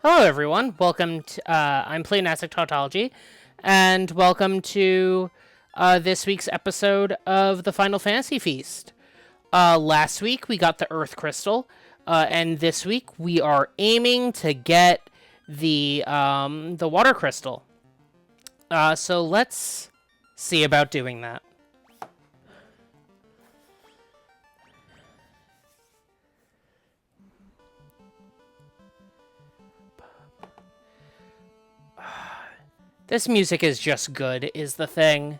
Hello, everyone. Welcome to. I'm Playnastic Tautology, and welcome to this week's episode of the Final Fantasy Feast. Last week we got the Earth Crystal, and this week we are aiming to get the Water Crystal. So let's see about doing that. This music is just good, is the thing.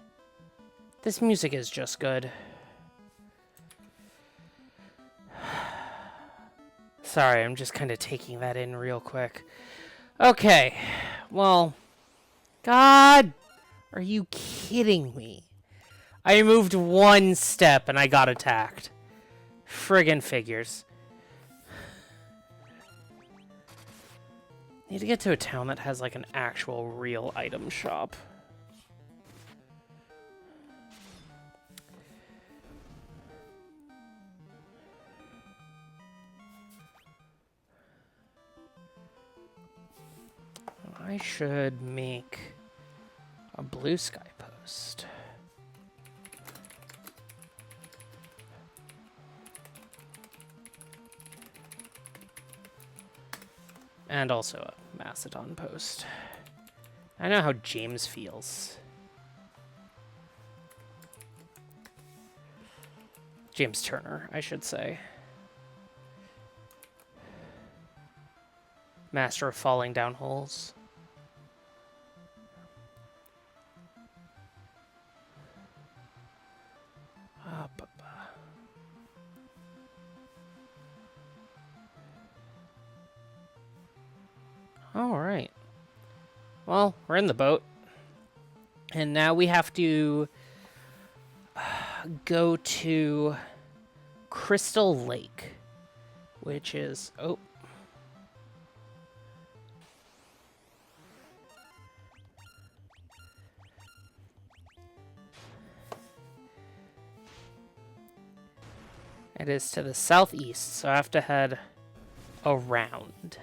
This music is just good. Sorry, I'm just kind of taking that in real quick. Okay, well, God, are you kidding me? I moved one step and I got attacked. Friggin' figures. Need to get to a town that has like an actual real item shop. I should make a blue sky post. And also a Macedon post. I know how James feels. James Turner, I should say. Master of falling down holes. Alright. Well, we're in the boat. And now we have to go to Crystal Lake, which is... Oh. It is to the southeast, so I have to head around.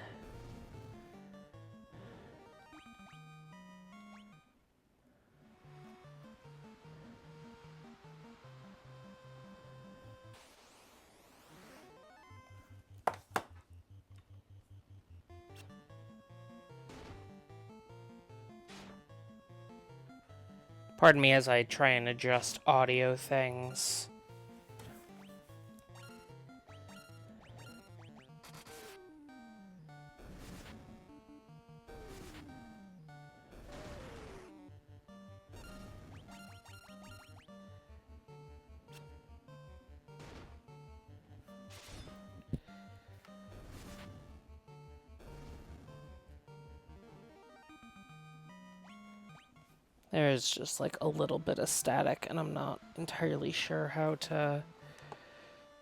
Pardon me as I try and adjust audio things. There's just like a little bit of static, and I'm not entirely sure how to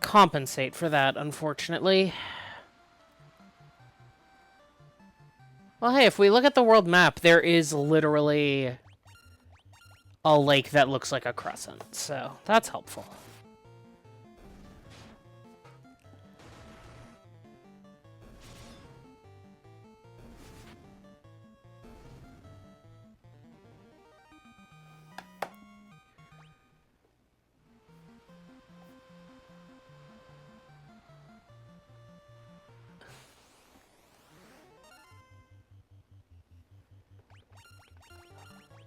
compensate for that, unfortunately. Well, hey, if we look at the world map, there is literally a lake that looks like a crescent, so that's helpful.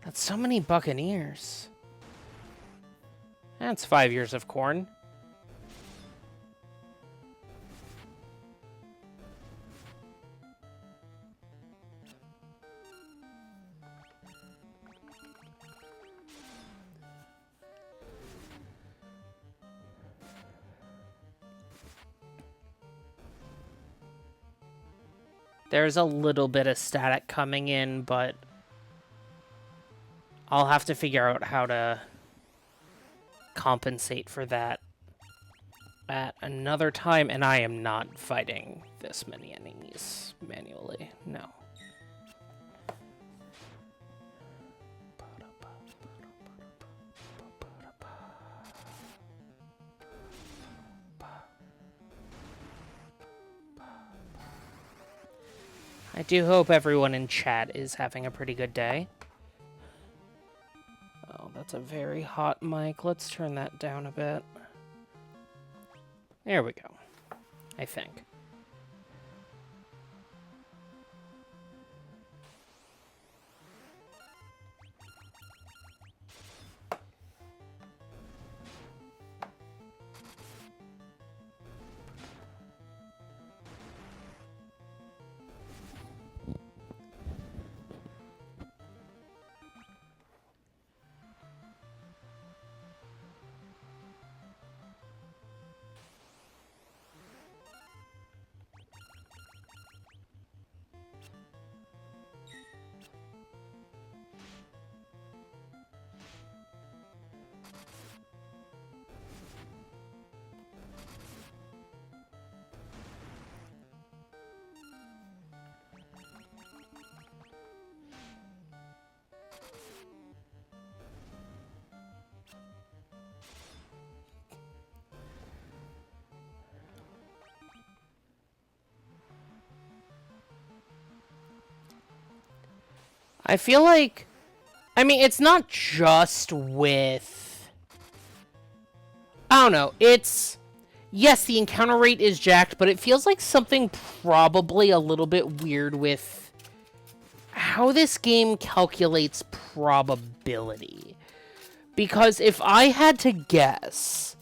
That's so many buccaneers. That's 5 years of corn. There's a little bit of static coming in, but I'll have to figure out how to compensate for that at another time, and I am not fighting this many enemies manually. No. I do hope everyone in chat is having a pretty good day. Oh, that's a very hot mic. Let's turn that down a bit. There we go, I think. I feel like, I mean, it's not just with, I don't know, it's, yes, the encounter rate is jacked, but it feels like something probably a little bit weird with how this game calculates probability. Because if I had to guess,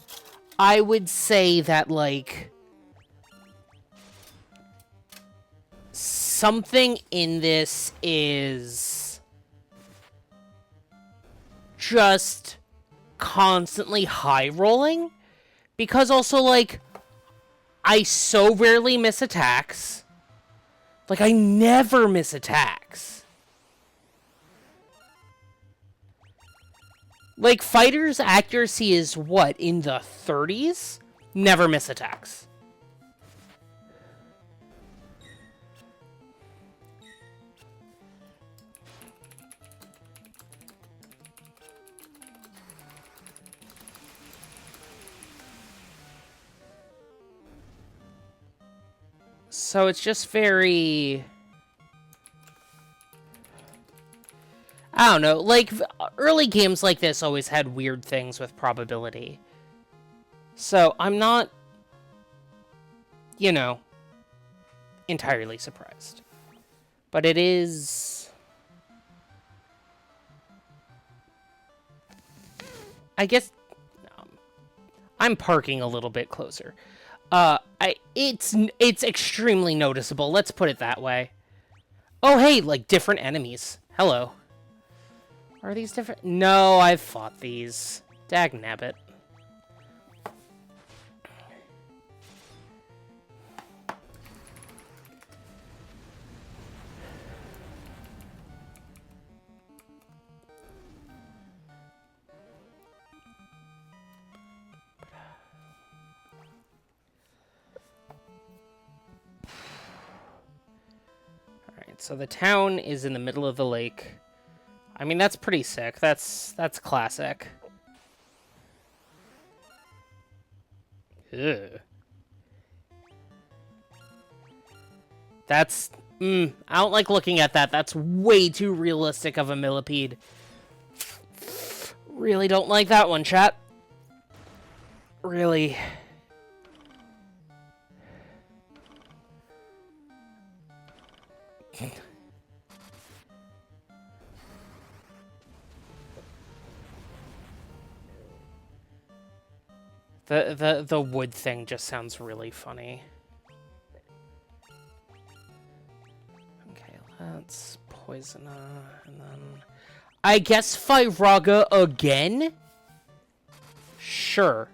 I would say that, like, something in this is just constantly high rolling, because also, like, I so rarely miss attacks. Like, I never miss attacks. Like, fighters' accuracy is what, in the 30s? Never miss attacks. So it's just very, I don't know, like, early games like this always had weird things with probability. So I'm not, you know, entirely surprised. But it is, I guess, I'm parking a little bit closer. It's extremely noticeable. Let's put it that way. Oh, hey, like different enemies. Hello. Are these different? No, I've fought these. Dagnabbit. So the town is in the middle of the lake. I mean, that's pretty sick. That's classic. Ugh. That's, I don't like looking at that. That's way too realistic of a millipede. Really don't like that one, chat. Really. The wood thing just sounds really funny. Okay, let's poison and then I guess Fyraga again? Sure.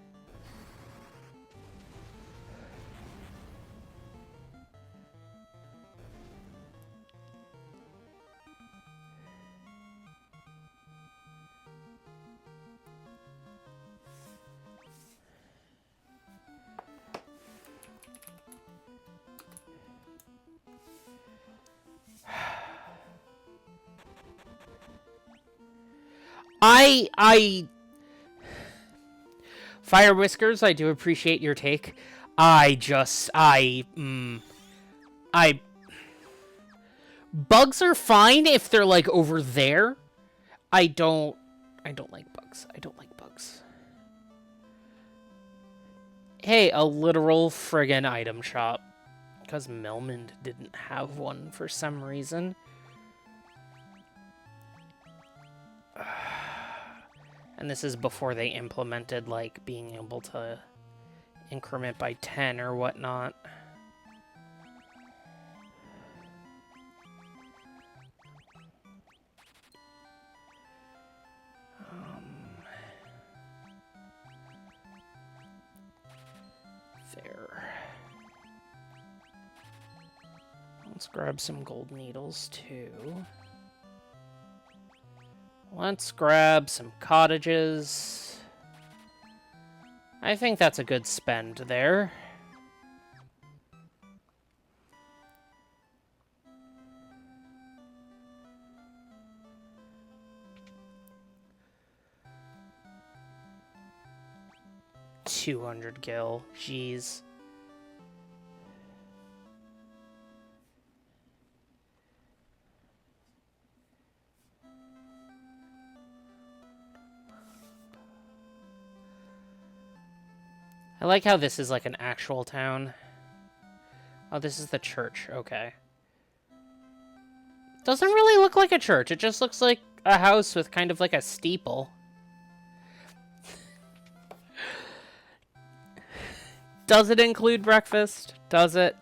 Fire Whiskers, I do appreciate your take. Bugs are fine if they're, like, over there. I don't like bugs. I don't like bugs. Hey, a literal friggin' item shop. Because Melmond didn't have one for some reason. And this is before they implemented, like, being able to increment by 10 or whatnot. There. Let's grab some gold needles, too. Let's grab some cottages. I think that's a good spend there. $200 gil. Jeez. I like how this is like an actual town. Oh, this is the church. Okay. Doesn't really look like a church. It just looks like a house with kind of like a steeple. Does it include breakfast? Does it?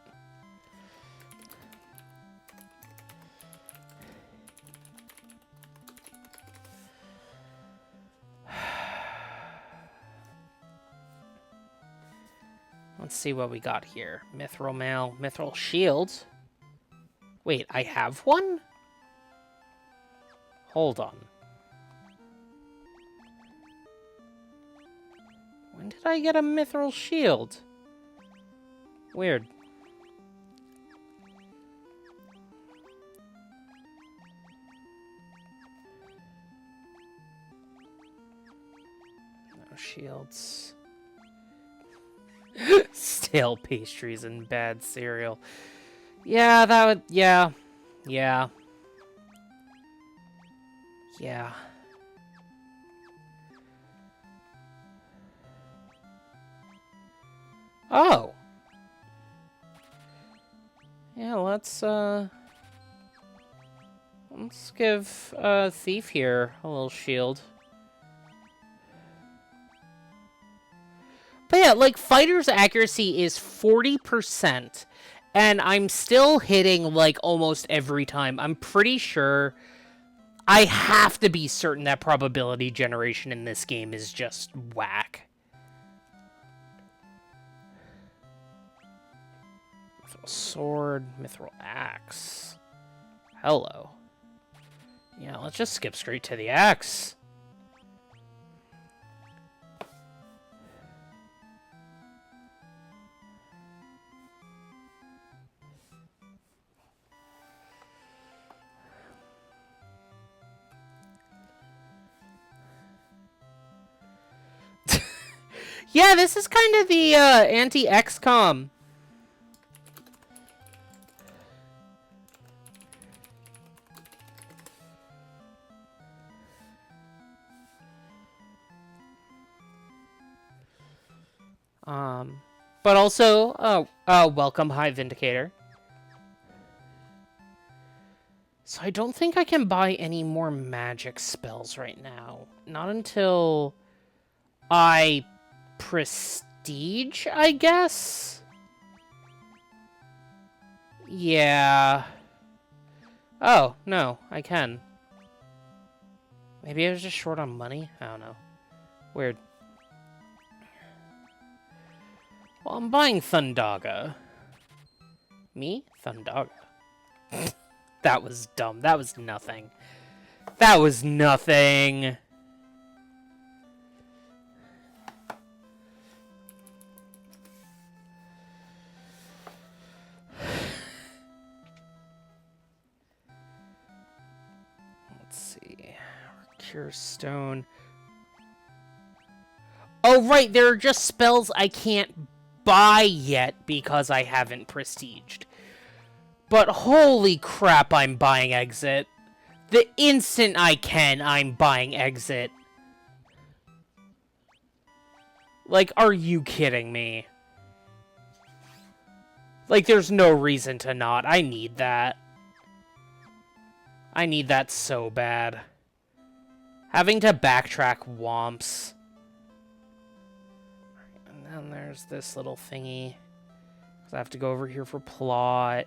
Let's see what we got here. Mithril mail, mithril shield. Wait, I have one? Hold on. When did I get a mithril shield? Weird. No shields. Stale pastries and bad cereal. Yeah, that would... Yeah. Yeah. Yeah. Oh! Yeah, let's give Thief here a little shield. But yeah, like, fighter's accuracy is 40%, and I'm still hitting, like, almost every time. I'm pretty sure... I have to be certain that probability generation in this game is just whack. Mithril sword, mithril axe. Hello. Yeah, let's just skip straight to the axe. Yeah, this is kind of the anti-XCOM. But also, welcome, High Vindicator. So I don't think I can buy any more magic spells right now. Not until I prestige, I guess? Yeah. Oh, no, I can. Maybe I was just short on money? I don't know. Weird. Well, I'm buying Thundaga. Me? Thundaga. That was dumb. That was nothing. That was nothing. Let's see. Cure Stone. Oh, right. There are just spells I can't buy yet because I haven't prestiged. But holy crap, I'm buying exit. The instant I can, I'm buying exit. Like, are you kidding me? Like, there's no reason to not. I need that. I need that so bad. Having to backtrack womps. And then there's this little thingy. I have to go over here for plot.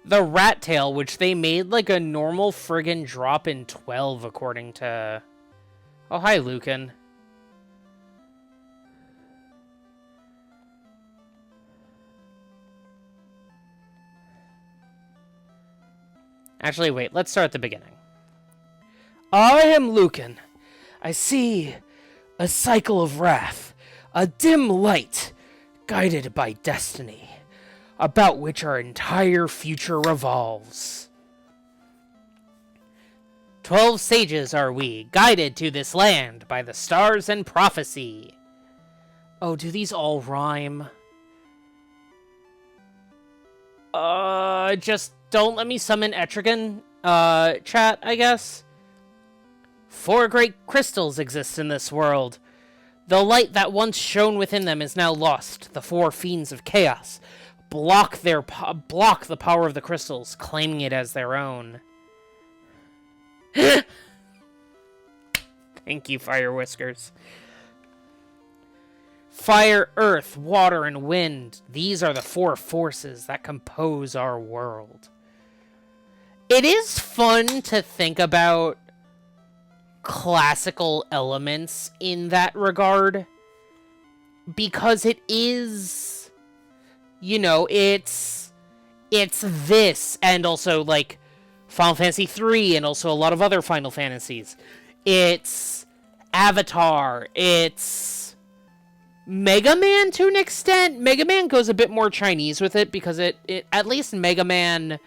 The rat tail, which they made like a normal friggin' drop in 12, according to... Oh, hi, Lucan. Actually, wait, let's start at the beginning. I am Lucan. I see a cycle of wrath, a dim light, guided by destiny, about which our entire future revolves. 12 sages are we, guided to this land by the stars and prophecy. Oh, do these all rhyme? Just don't let me summon Etrigan, chat, I guess. 4 great crystals exist in this world. The light that once shone within them is now lost. The 4 fiends of chaos block the power of the crystals, claiming it as their own. Thank you, Fire Whiskers. Fire, earth, water, and wind. These are the 4 forces that compose our world. It is fun to think about classical elements in that regard, because it is, you know, it's this, and also like Final Fantasy 3 and also a lot of other Final Fantasies. It's Avatar, it's Mega Man to an extent. Mega Man goes a bit more Chinese with it because it at least Mega Man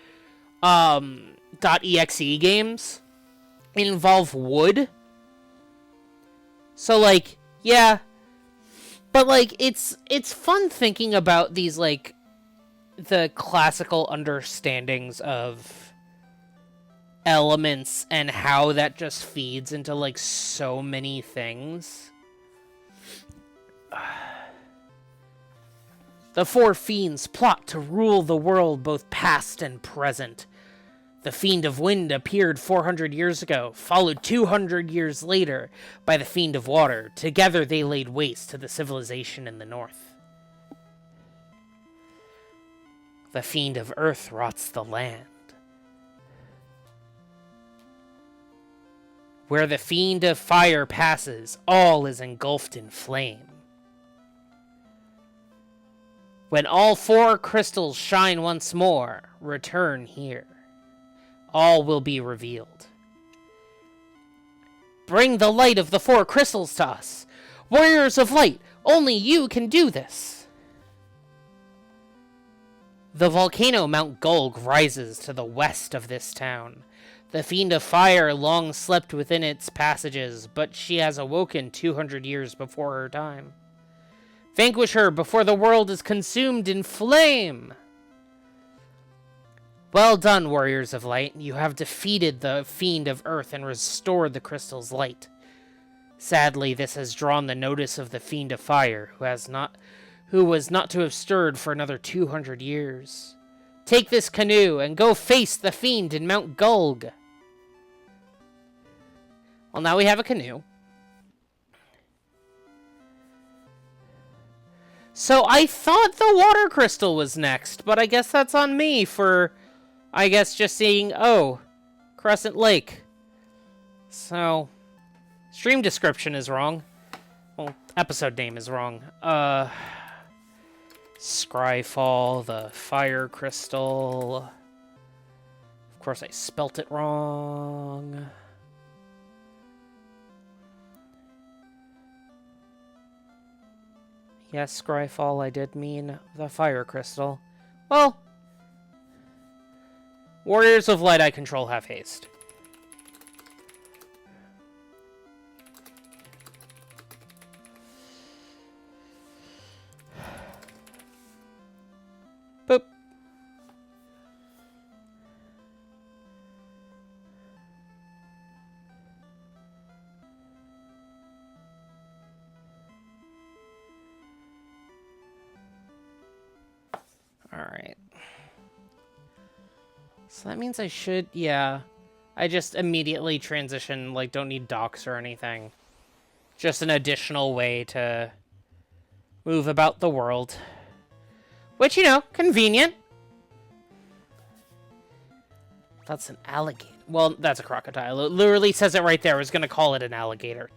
.exe games involve wood. So like, yeah. But like it's fun thinking about these like the classical understandings of elements and how that just feeds into like so many things. The 4 fiends plot to rule the world, both past and present. The Fiend of Wind appeared 400 years ago, followed 200 years later by the Fiend of Water. Together they laid waste to the civilization in the north. The Fiend of Earth rots the land. Where the Fiend of Fire passes, all is engulfed in flame. When all 4 crystals shine once more, return here. All will be revealed. Bring the light of the 4 crystals to us. Warriors of light, only you can do this. The volcano Mount Gulg rises to the west of this town. The Fiend of Fire long slept within its passages, but she has awoken 200 years before her time. Vanquish her before the world is consumed in flame! Well done, Warriors of Light. You have defeated the Fiend of Earth and restored the crystal's light. Sadly, this has drawn the notice of the Fiend of Fire, who was not to have stirred for another 200 years. Take this canoe and go face the Fiend in Mount Gulg. Well, now we have a canoe. So I thought the water crystal was next, but I guess that's on me for, I guess, just seeing, oh, Crescent Lake. So, stream description is wrong. Well, episode name is wrong. Scryfall, the fire crystal. Of course, I spelt it wrong. Yes, Scryfall, I did mean the fire crystal. Well, Warriors of Light I control have haste. So that means I should, yeah. I just immediately transition, like, don't need docks or anything. Just an additional way to move about the world. Which, you know, convenient. That's an alligator. Well, that's a crocodile. It literally says it right there. I was going to call it an alligator.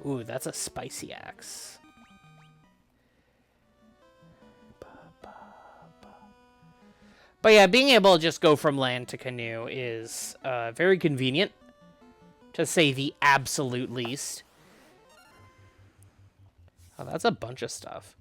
Ooh, that's a spicy axe. But yeah, being able to just go from land to canoe is very convenient, to say the absolute least. Oh, that's a bunch of stuff.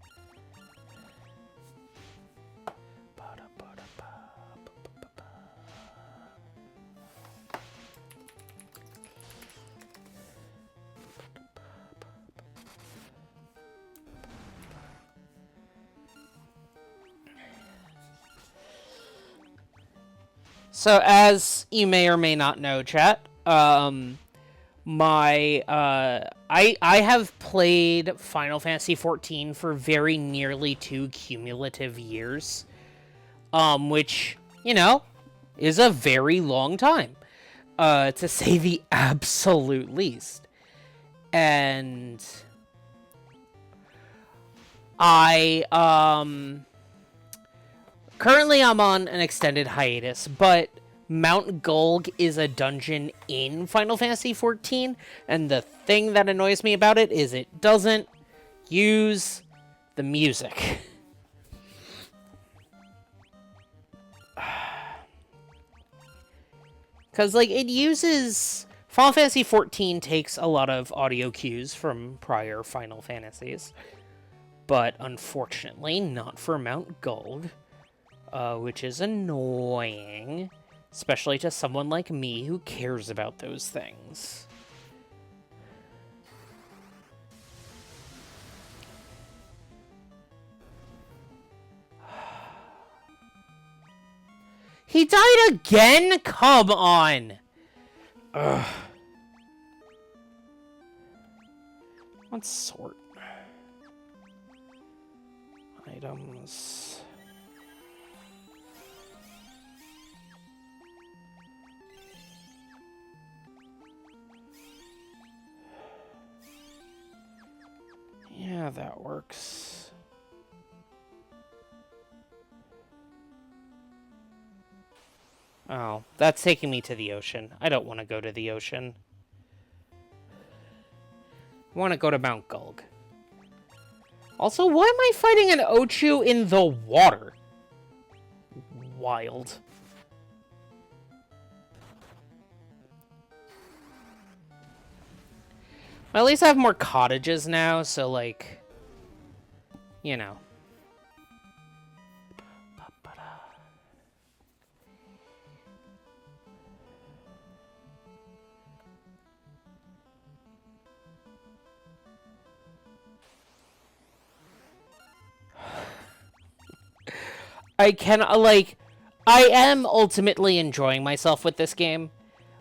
So, as you may or may not know, chat, I have played Final Fantasy XIV for very nearly 2 cumulative years, which, you know, is a very long time, to say the absolute least. And currently I'm on an extended hiatus, but Mount Gulg is a dungeon in Final Fantasy XIV, and the thing that annoys me about it is it doesn't use the music. Because, like, it uses... Final Fantasy XIV takes a lot of audio cues from prior Final Fantasies, but unfortunately not for Mount Gulg. Which is annoying, especially to someone like me who cares about those things. He died again? Come on! Ugh. What sort? Items... Yeah, that works. Oh, that's taking me to the ocean. I don't want to go to the ocean. I want to go to Mount Gulg. Also, why am I fighting an Ochu in the water? Wild. Well, at least I have more cottages now, so, like, you know. I cannot, like, I am ultimately enjoying myself with this game.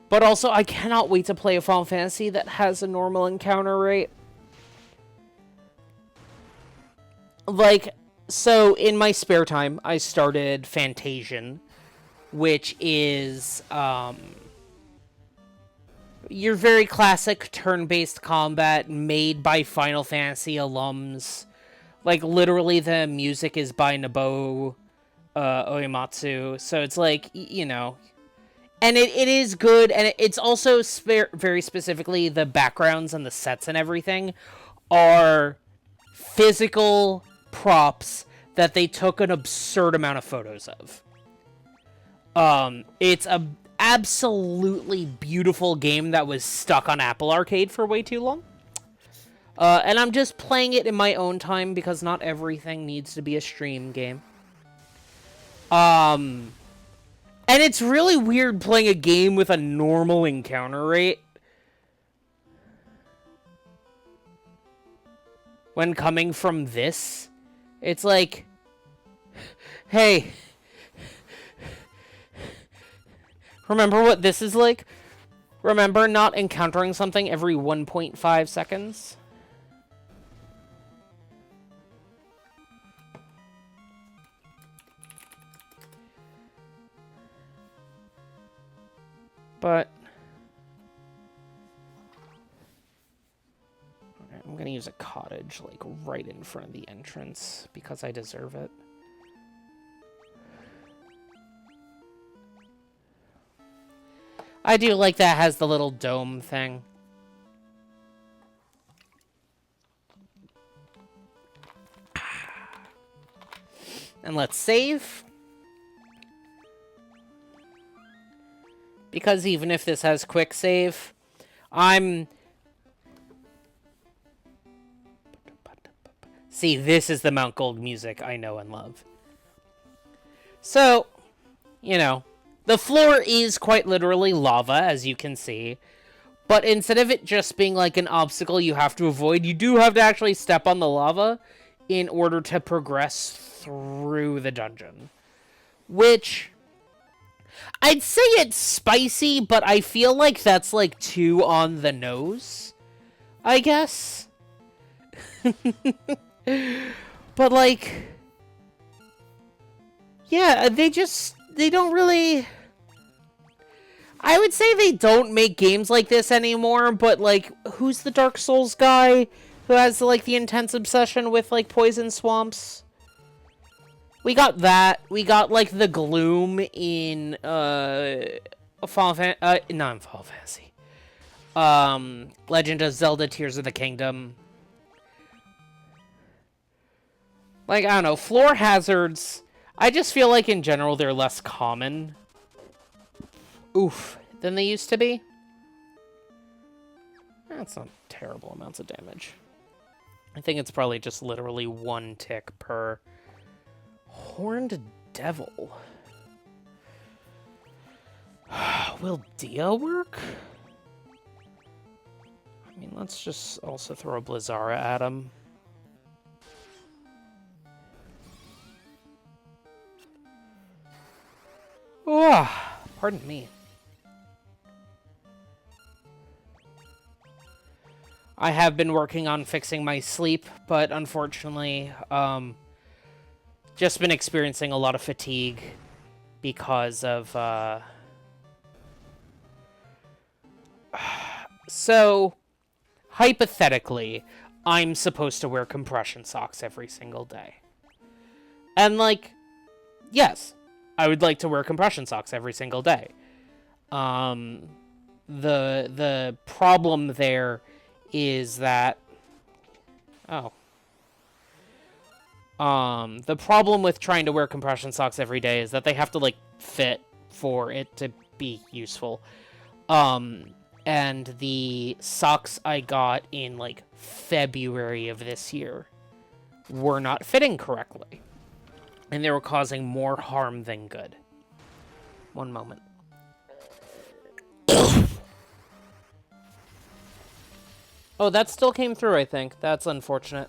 But also, I cannot wait to play a Final Fantasy that has a normal encounter rate. Like, so in my spare time, I started Fantasian, which is, your very classic turn-based combat made by Final Fantasy alums. Like, literally the music is by Nobuo Uematsu, so it's like, you know... And it is good, and it's also very specifically the backgrounds and the sets and everything are physical props that they took an absurd amount of photos of. It's a absolutely beautiful game that was stuck on Apple Arcade for way too long. And I'm just playing it in my own time because not everything needs to be a stream game. And it's really weird playing a game with a normal encounter rate. When coming from this, it's like, hey, remember what this is like? Remember not encountering something every 1.5 seconds? But I'm gonna use a cottage, like, right in front of the entrance, because I deserve it. I do like that has the little dome thing. And let's save. Because even if this has quick save, See, this is the Mount Gold music I know and love. So, you know, the floor is quite literally lava, as you can see. But instead of it just being like an obstacle you have to avoid, you do have to actually step on the lava in order to progress through the dungeon. Which, I'd say it's spicy, but I feel like that's like too on the nose, I guess. But like, yeah, they don't really... I would say they don't make games like this anymore, but, like, who's the Dark Souls guy who has, like, the intense obsession with, like, poison swamps? We got that. We got, like, the gloom in, Final Fantasy. Legend of Zelda Tears of the Kingdom. Like, I don't know, floor hazards, I just feel like, in general, they're less common. Oof, than they used to be. That's not terrible amounts of damage. I think it's probably just literally one tick per Horned Devil. Will Dia work? I mean, let's just also throw a Blizzara at him. Oh, pardon me. I have been working on fixing my sleep, but unfortunately, just been experiencing a lot of fatigue because of, So, hypothetically, I'm supposed to wear compression socks every single day. And, like, yes, I would like to wear compression socks every single day. The problem there is that... Oh. The problem with trying to wear compression socks every day is that they have to, like, fit for it to be useful. And the socks I got in, like, February of this year were not fitting correctly. And they were causing more harm than good. One moment. Oh, that still came through, I think. That's unfortunate.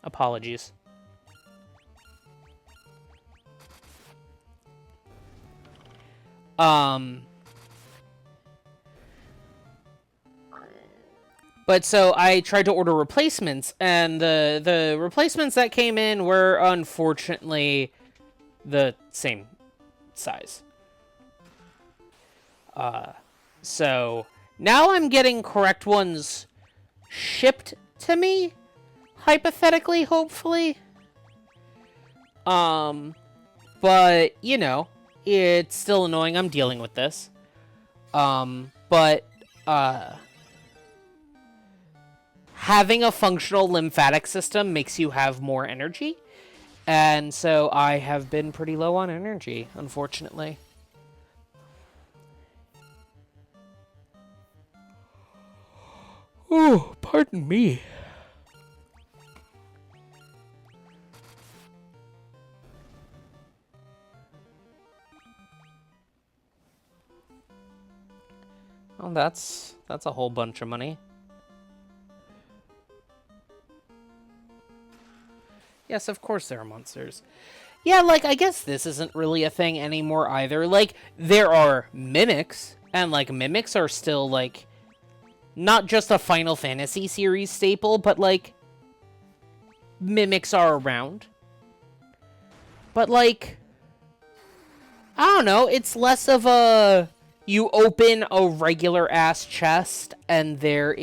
Apologies. But so I tried to order replacements, and the replacements that came in were unfortunately the same size. So now I'm getting correct ones shipped to me, hypothetically, hopefully. But, you know, it's still annoying. I'm dealing with this. Having a functional lymphatic system makes you have more energy. And so I have been pretty low on energy, unfortunately. Oh, pardon me. Well, that's a whole bunch of money. Yes, of course there are monsters. Yeah, like, I guess this isn't really a thing anymore either. Like, there are mimics, and, like, mimics are still, like, not just a Final Fantasy series staple, but, like, mimics are around. But, like, I don't know, it's less of a... You open a regular-ass chest, and there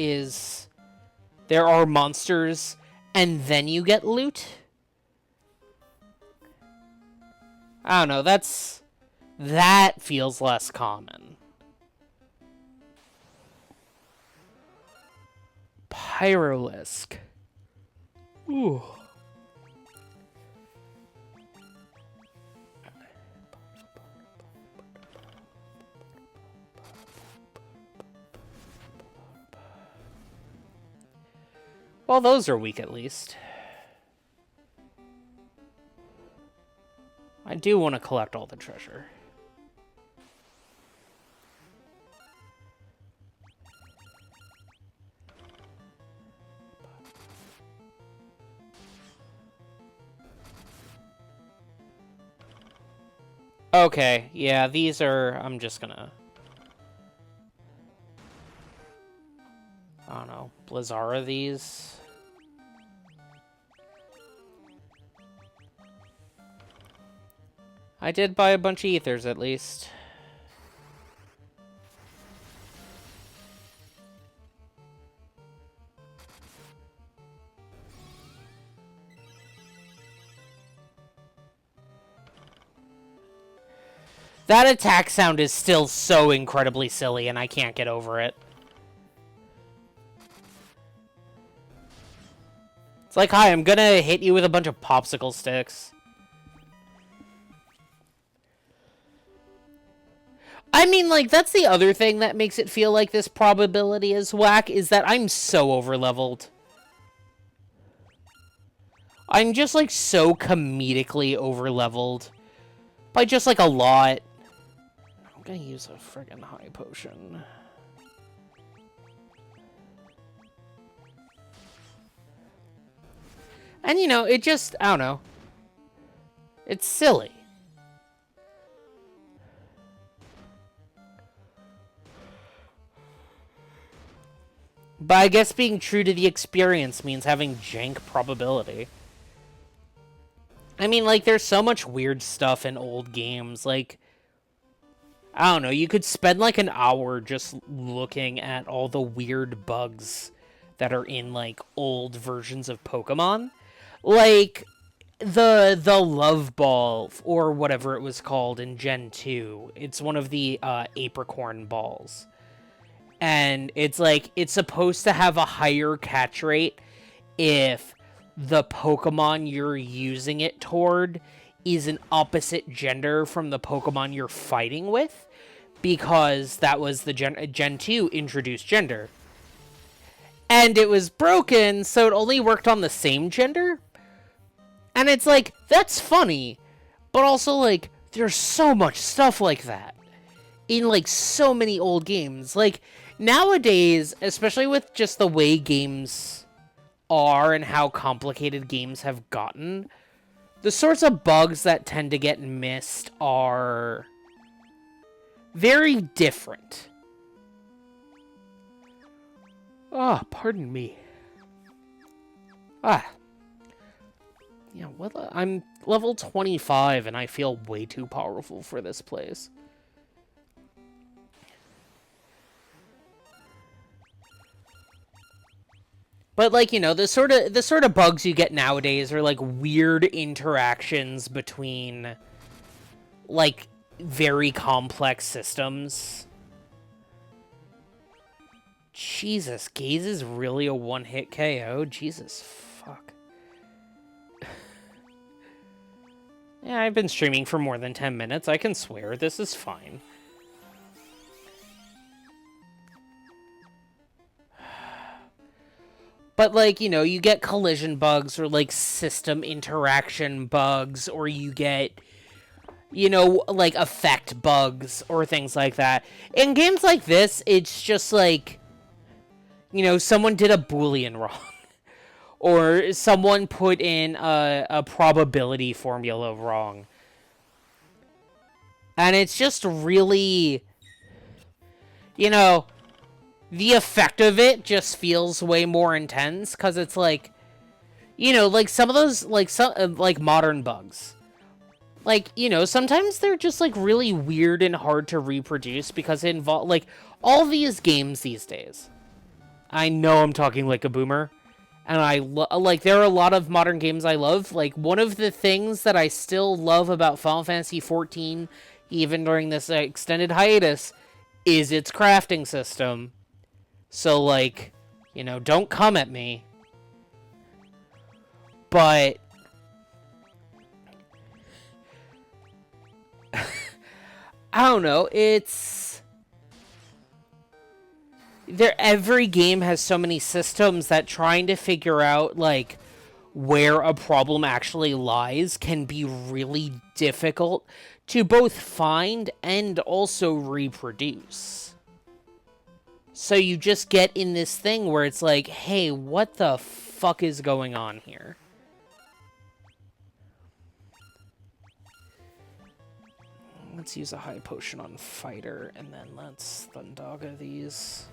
are monsters, and then you get loot. I don't know, that feels less common. Pyrolisk. Ooh. Well, those are weak at least. I do want to collect all the treasure. Okay, yeah, these are... I'm just gonna... I don't know. Blizzara these. I did buy a bunch of ethers, at least. That attack sound is still so incredibly silly, and I can't get over it. It's like, hi, I'm gonna hit you with a bunch of popsicle sticks. I mean, like, that's the other thing that makes it feel like this probability is whack, is that I'm so overleveled. I'm just, like, so comedically overleveled. By just, like, a lot. I'm gonna use a friggin' high potion. And, you know, it just, I don't know. It's silly. But I guess being true to the experience means having jank probability. I mean, like, there's so much weird stuff in old games. Like, I don't know, you could spend, like, an hour just looking at all the weird bugs that are in, like, old versions of Pokemon. Like, the Love Ball, or whatever it was called in Gen 2. It's one of the apricorn balls. And it's like, it's supposed to have a higher catch rate if the Pokemon you're using it toward is an opposite gender from the Pokemon you're fighting with, because that was the Gen 2 introduced gender. And it was broken, so it only worked on the same gender. And it's like, that's funny, but also, like, there's so much stuff like that in, like, so many old games. Like, nowadays, especially with just the way games are and how complicated games have gotten, the sorts of bugs that tend to get missed are very different. Ah, oh, pardon me. Ah. Yeah, well, I'm level 25 and I feel way too powerful for this place. But, like, you know, the sort of bugs you get nowadays are, like, weird interactions between, like, very complex systems. Jesus, Gaze is really a one-hit KO? Jesus, fuck. Yeah, I've been streaming for more than 10 minutes. I can swear. This is fine. But, like, you know, you get collision bugs or, like, system interaction bugs, or you get, you know, like, effect bugs or things like that. In games like this, it's just, like, you know, someone did a Boolean wrong. Or someone put in a probability formula wrong. And it's just really, you know, the effect of it just feels way more intense, because it's like, you know, like some of those, like, some, like modern bugs. Like, you know, sometimes they're just like really weird and hard to reproduce because it involve like all these games these days. I know I'm talking like a boomer, and like there are a lot of modern games I love. Like one of the things that I still love about Final Fantasy XIV, even during this extended hiatus, is its crafting system. So like, you know, don't come at me. But I don't know, it's there every game has so many systems that trying to figure out like where a problem actually lies can be really difficult to both find and also reproduce. So you just get in this thing where it's like, hey, what the fuck is going on here? Let's use a high potion on fighter, and then let's Thundaga these.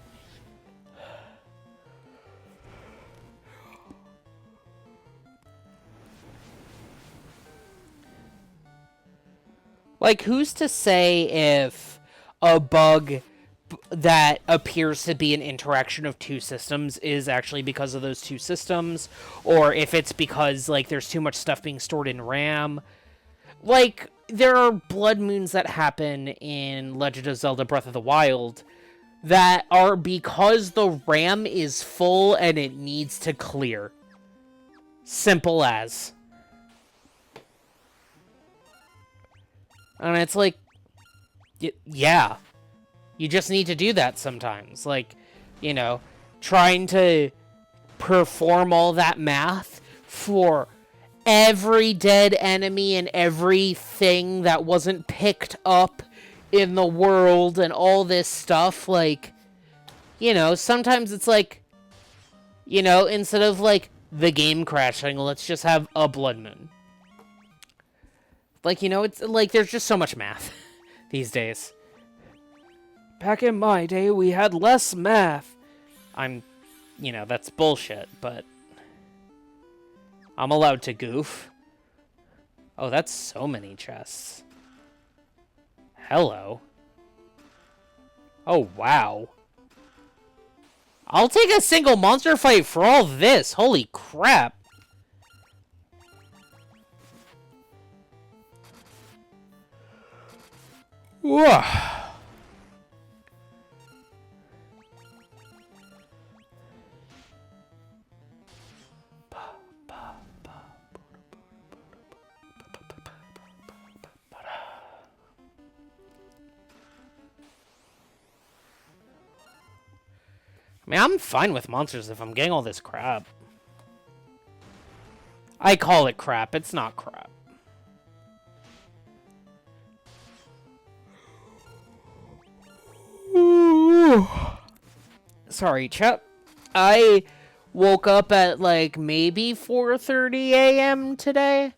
Like, who's to say if a bug that appears to be an interaction of two systems is actually because of those two systems, or if it's because, like, there's too much stuff being stored in RAM. Like, there are blood moons that happen in Legend of Zelda Breath of the Wild that are because the RAM is full and it needs to clear. Simple as. And it's like, yeah, you just need to do that sometimes. Like, you know, trying to perform all that math for every dead enemy and everything that wasn't picked up in the world and all this stuff. Like, you know, sometimes it's like, you know, instead of like the game crashing, let's just have a blood moon. Like, you know, it's like there's just so much math these days. Back in my day, we had less math. You know, that's bullshit, but I'm allowed to goof. Oh, that's so many chests. Hello. Oh, wow. I'll take a single monster fight for all this. Holy crap. Whoa. I mean, I'm fine with monsters if I'm getting all this crap. I call it crap. It's not crap. Ooh. Sorry, chat. I woke up at like maybe 4:30 a.m. today.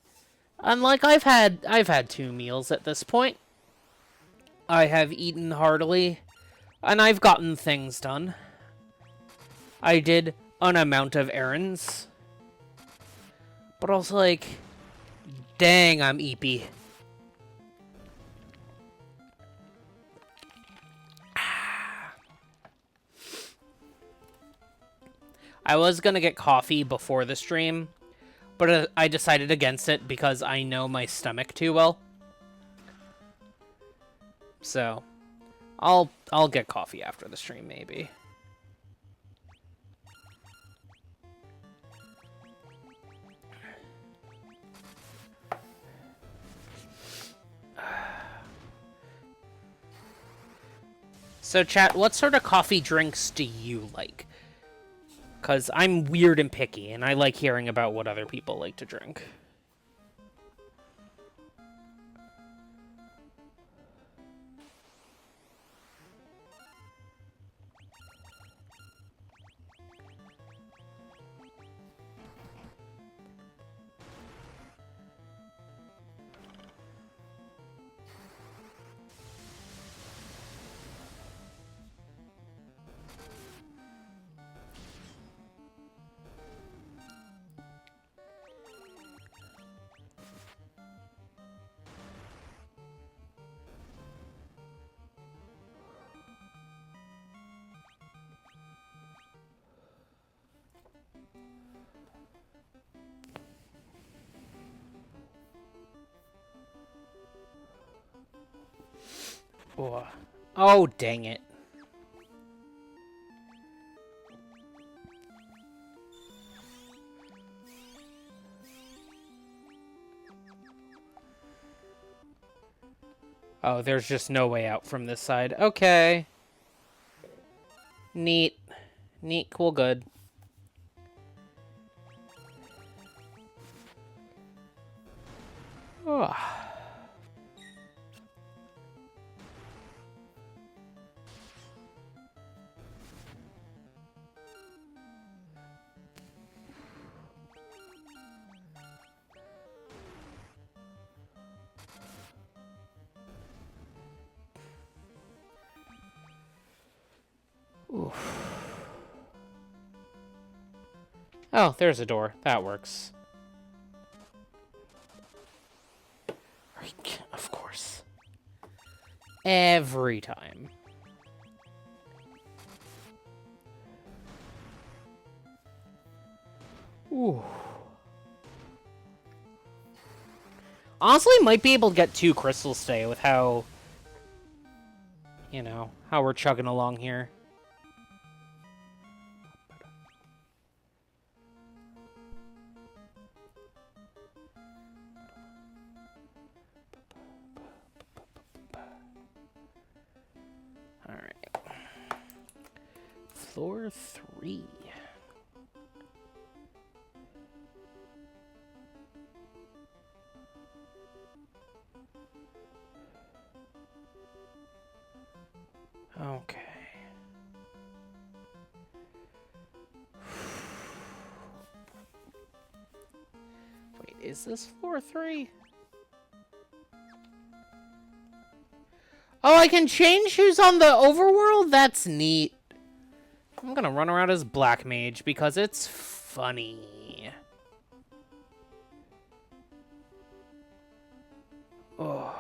And like I've had 2 meals at this point. I have eaten heartily, and I've gotten things done. I did an amount of errands. But also like, dang, I'm eepy. I was gonna get coffee before the stream, but I decided against it because I know my stomach too well. So, I'll get coffee after the stream maybe. So chat, what sort of coffee drinks do you like? Because I'm weird and picky, and I like hearing about what other people like to drink. Oh, oh dang it. Oh, there's just no way out from this side. Okay. Neat. Neat, cool, good. Oh. Oof. Oh, there's a door. That works. Of course. Every time. Ooh. Honestly, might be able to get 2 crystals today with how, you know, how we're chugging along here. Alright. Floor 3. Okay. Wait, is this floor 3? Oh, I can change who's on the overworld? That's neat. I'm gonna run around as Black Mage because it's funny. Oh.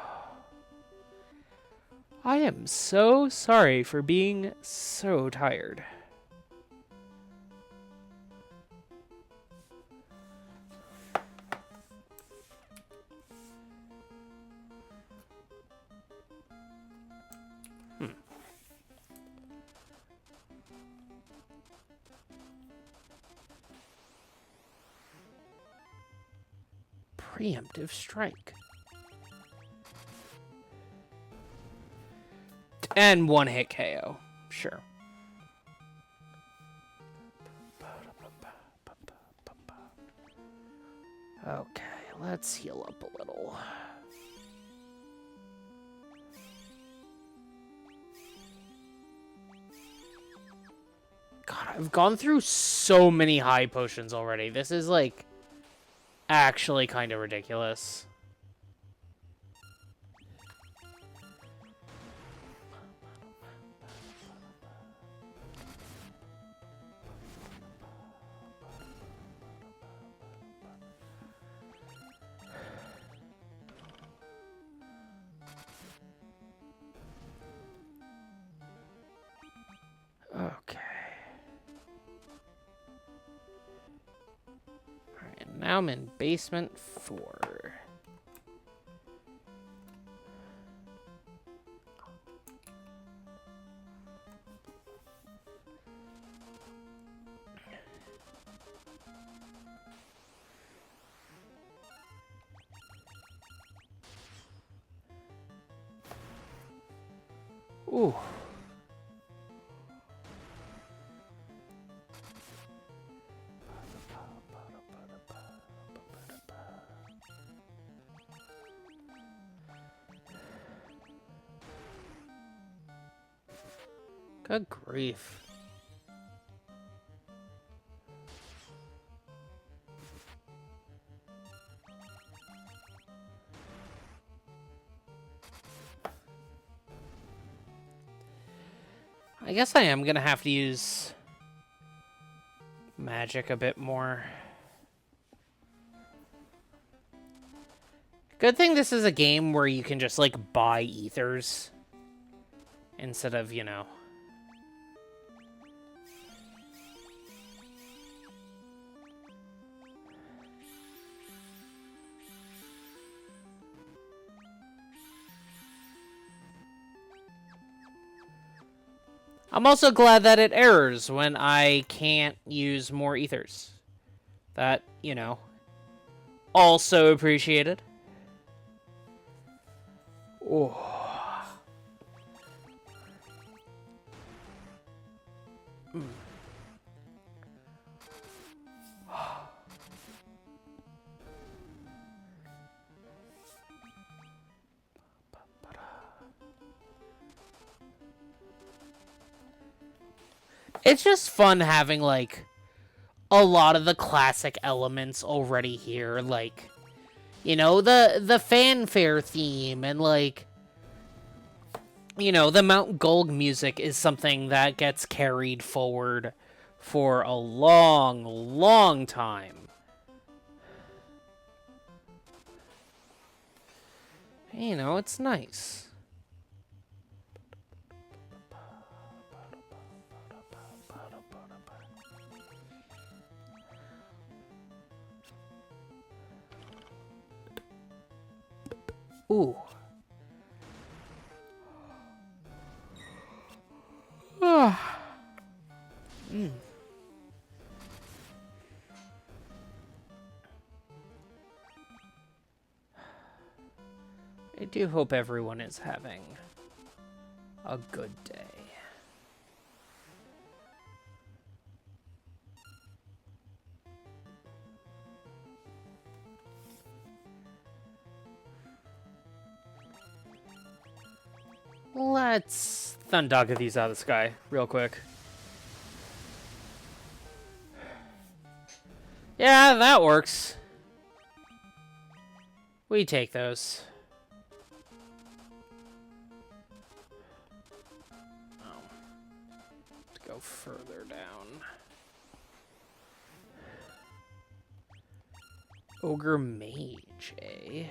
I am so sorry for being so tired. Preemptive strike. And 1-hit KO. Sure. Okay, let's heal up a little. God, I've gone through so many high potions already. This is, like, actually kind of ridiculous. Okay. Alright, now I'm in basement 4. Ooh. Good grief. I guess I am gonna have to use magic a bit more. Good thing this is a game where you can just, like, buy ethers instead of, you know... I'm also glad that it errors when I can't use more ethers. That, you know, also appreciated. Oh. It's just fun having, like, a lot of the classic elements already here. Like, you know, the fanfare theme and, like, you know, the Mount Gulg music is something that gets carried forward for a long, long time. You know, it's nice. Ooh. Mm. I do hope everyone is having a good day. Let's Thundaga these out of the sky real quick. Yeah, that works. We take those. Oh. Let's go further down. Ogre Mage, eh?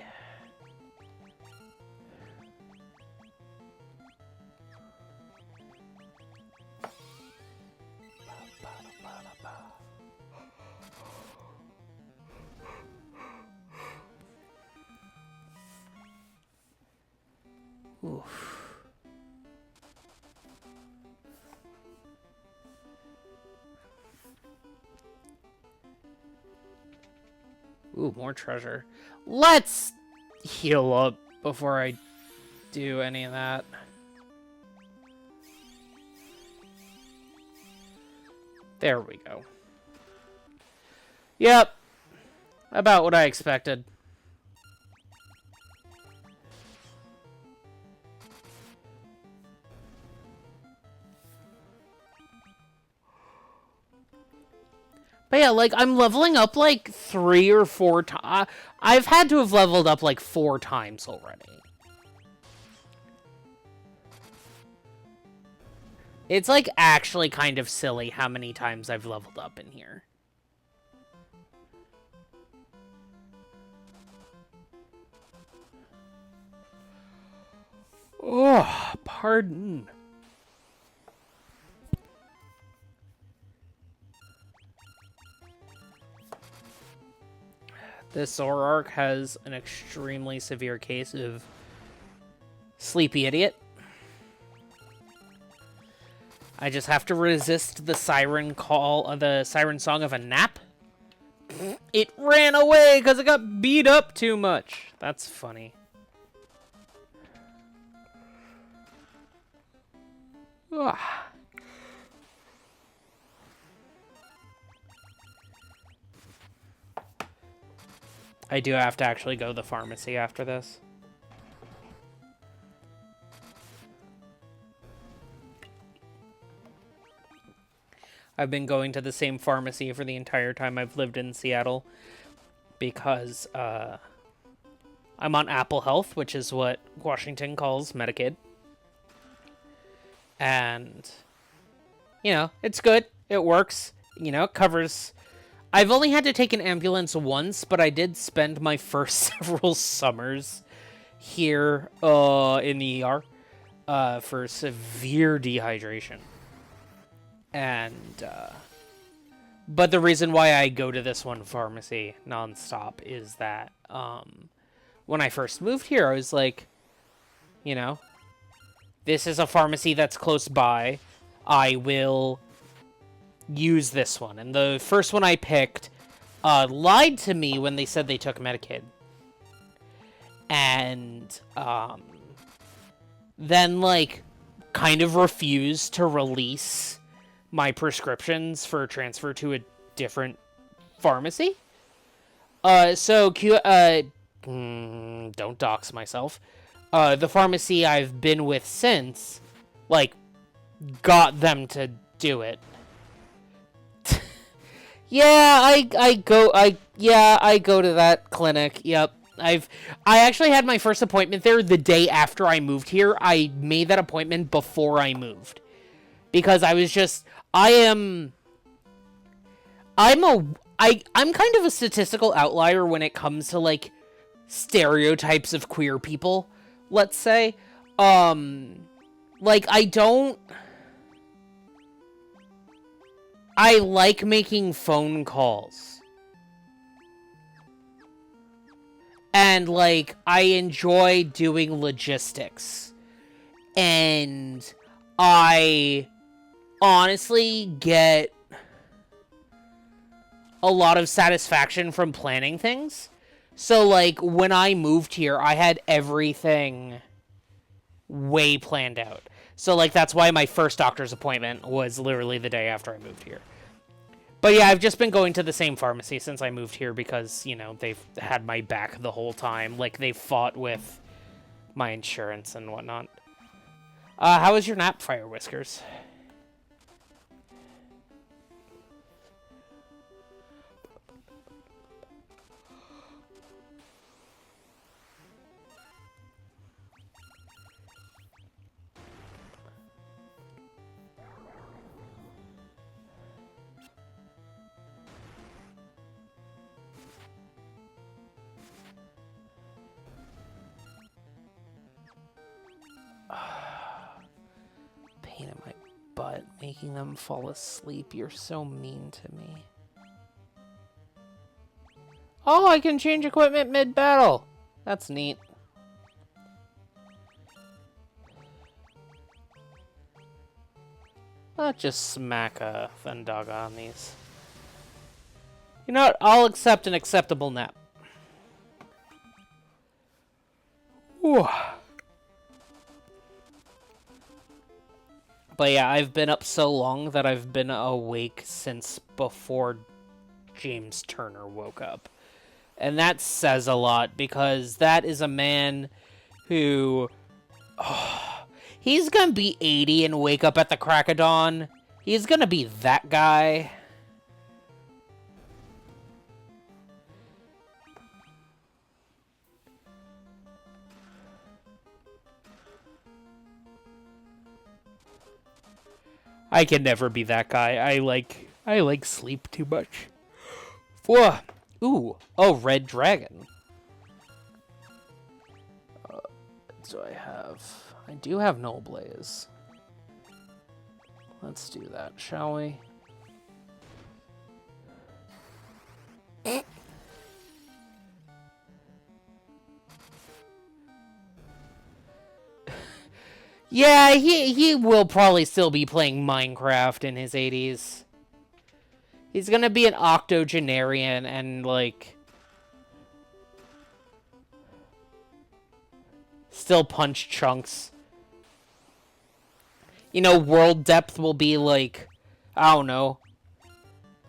Oof. Ooh, more treasure. Let's heal up before I do any of that. There we go. Yep. About what I expected. But yeah, like, I'm leveling up, like, 3 or 4 times. I've had to have leveled up, like, 4 times already. It's, like, actually kind of silly how many times I've leveled up in here. Oh, pardon. This Zoroark has an extremely severe case of sleepy idiot. I just have to resist the siren call, the siren song of a nap. It ran away because it got beat up too much. That's funny. Ugh. I do have to actually go to the pharmacy after this. I've been going to the same pharmacy for the entire time I've lived in Seattle because I'm on Apple Health, which is what Washington calls Medicaid. And, you know, it's good. It works. You know, it covers... I've only had to take an ambulance once, but I did spend my first several summers here in the ER for severe dehydration. And, but the reason why I go to this one pharmacy nonstop is that when I first moved here, I was like, you know, this is a pharmacy that's close by. I will use this one. And the first one I picked lied to me when they said they took Medicaid. And then, like, kind of refused to release my prescriptions for transfer to a different pharmacy. Don't dox myself. The pharmacy I've been with since, like, got them to do it. Yeah, I go to that clinic. Yep. I actually had my first appointment there the day after I moved here. I made that appointment before I moved. Because I was just I'm kind of a statistical outlier when it comes to, like, stereotypes of queer people, let's say. Like, I like making phone calls. And, like, I enjoy doing logistics. And I honestly get a lot of satisfaction from planning things. So, like, when I moved here, I had everything way planned out. So, like, that's why my first doctor's appointment was literally the day after I moved here. But yeah, I've just been going to the same pharmacy since I moved here because, you know, they've had my back the whole time. Like, they fought with my insurance and whatnot. How was your nap, Fire Whiskers? Pain in my butt, making them fall asleep. You're so mean to me. Oh, I can change equipment mid-battle. That's neat. Let's just smack a Thundaga on these. You know what? I'll accept an acceptable nap. Whew. But yeah, I've been up so long that I've been awake since before James Turner woke up. And that says a lot, because that is a man who... he's gonna be 80 and wake up at the crack of dawn. He's gonna be that guy. I can never be that guy. I like sleep too much. Whoa. Ooh. Oh, Red Dragon. So I do have Null Blaze. Let's do that, shall we? Yeah, he will probably still be playing Minecraft in his 80s. He's gonna be an octogenarian and, like, still punch chunks. You know, world depth will be, like, I don't know,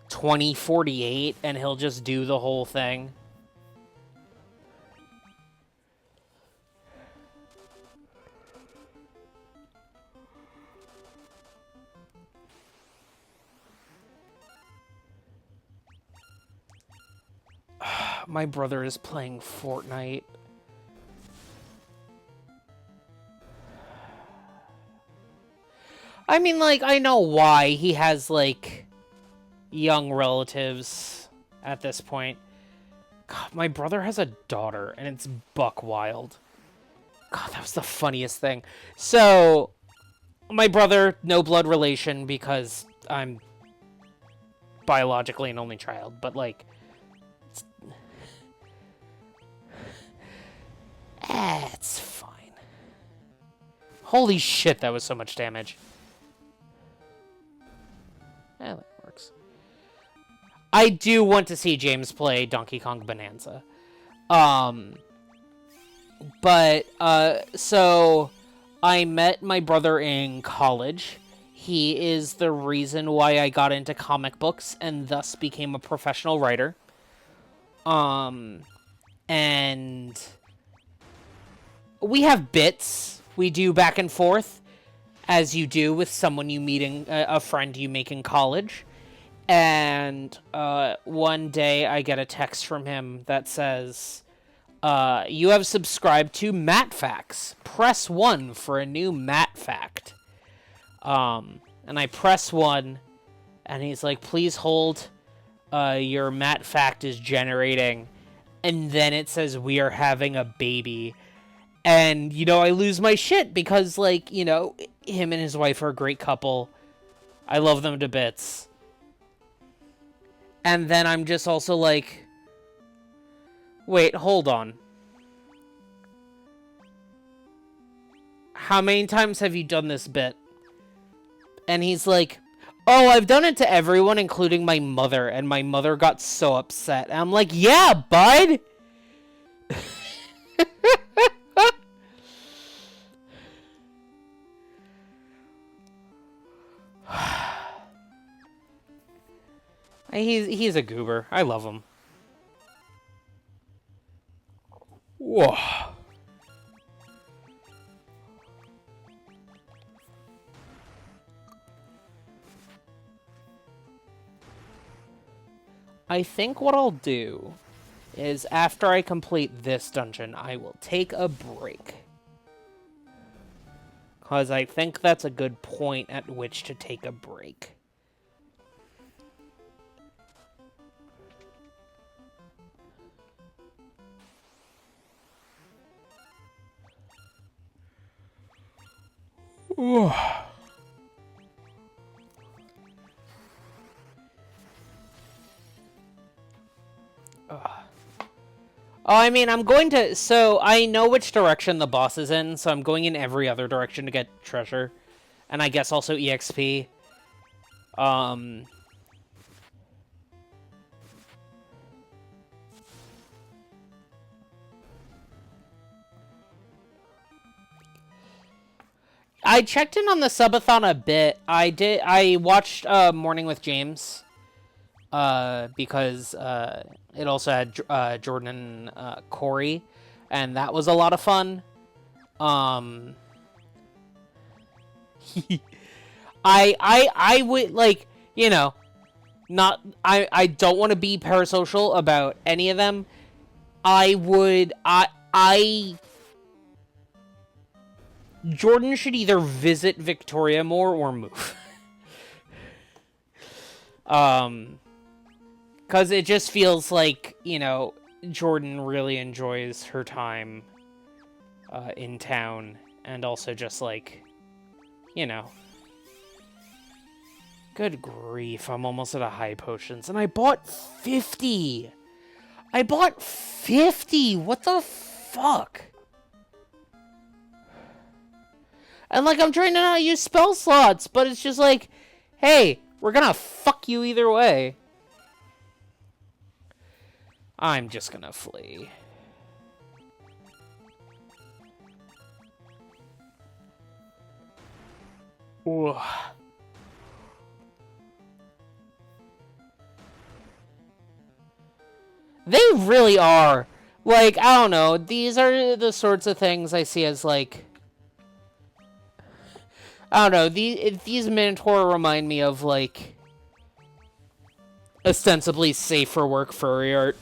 2048, and he'll just do the whole thing. My brother is playing Fortnite. I mean, like, I know why. He has, like, young relatives at this point. God, my brother has a daughter, and it's buck wild. God, that was the funniest thing. So, my brother, no blood relation because I'm biologically an only child, but, like, it's fine. Holy shit, that was so much damage. that works. I do want to see James play Donkey Kong Bonanza. So I met my brother in college. He is the reason why I got into comic books and thus became a professional writer. And we have bits we do back and forth, as you do with someone you meet in a friend you make in college. And one day I get a text from him that says, you have subscribed to Matt Facts. Press 1 for a new Matt Fact. And I press 1, and he's like, please hold, your Matt Fact is generating. And then it says, we are having a baby. And, I lose my shit because, him and his wife are a great couple. I love them to bits. And then I'm just also like, wait, hold on. How many times have you done this bit? And he's like, oh, I've done it to everyone, including my mother. And my mother got so upset. And I'm like, yeah, bud. He's a goober. I love him. Whoa. I think what I'll do is after I complete this dungeon, I will take a break. Because I think that's a good point at which to take a break. Ooh. I mean, I'm going to... So, I know which direction the boss is in, so I'm going in every other direction to get treasure. And I guess also EXP. I checked in on the subathon a bit. I watched Morning with James. Because it also had Jordan and Corey, and that was a lot of fun. I would, like, not, I don't want to be parasocial about any of them. Jordan should either visit Victoria more or move. Because it just feels like, Jordan really enjoys her time in town. And also just like, Good grief, I'm almost at a high potions. And I bought 50! I bought 50! What the fuck? And, like, I'm trying to not use spell slots, but it's just like, hey, we're gonna fuck you either way. I'm just gonna flee. Ooh. They really are. Like, I don't know. These are the sorts of things I see as, like... I don't know. These Minotaur remind me of, like... ostensibly safe for work furry art.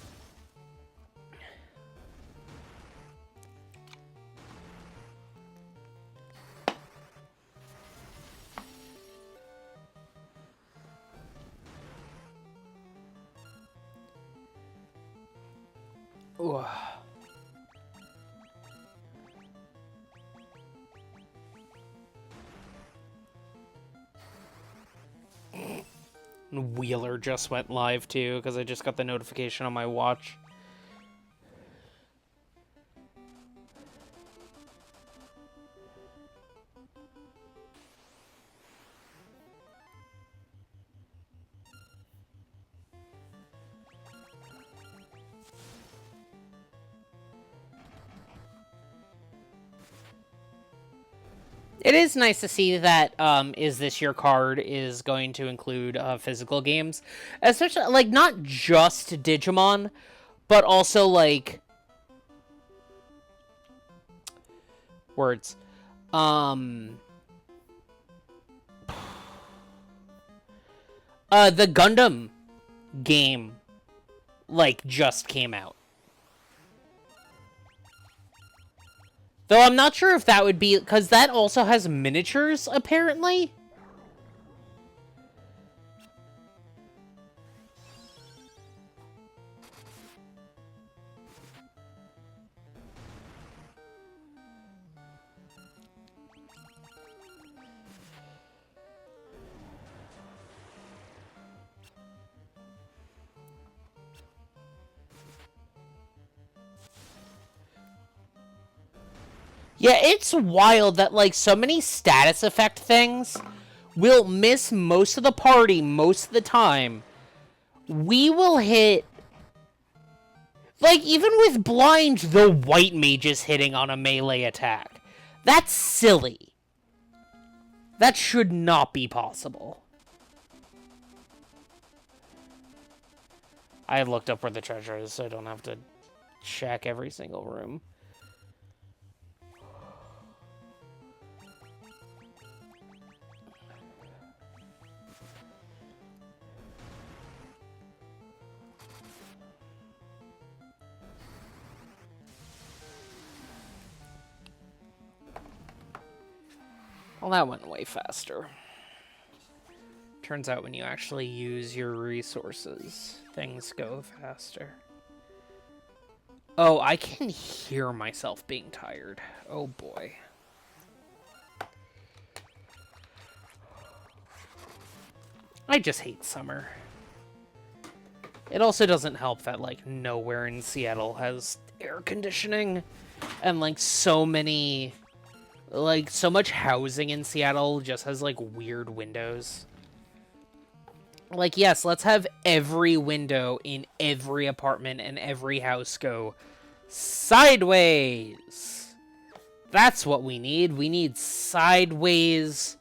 Ooh. Wheeler just went live too, because I just got the notification on my watch. It is nice to see that Is This Your Card is going to include physical games. Especially, like, not just Digimon, but also, like... Words. The Gundam game, like, just came out. Though I'm not sure if that would be... Because that also has miniatures, apparently. Yeah, it's wild that, like, so many status effect things will miss most of the party most of the time. We will hit... Like, even with blind, the white mage is hitting on a melee attack. That's silly. That should not be possible. I have looked up where the treasure is, so I don't have to check every single room. Well, that went way faster. Turns out when you actually use your resources, things go faster. Oh, I can hear myself being tired. Oh boy. I just hate summer. It also doesn't help that, like, nowhere in Seattle has air conditioning. And, like, so many... Like, so much housing in Seattle just has, like, weird windows. Like, yes, let's have every window in every apartment and every house go sideways. That's what we need. We need sideways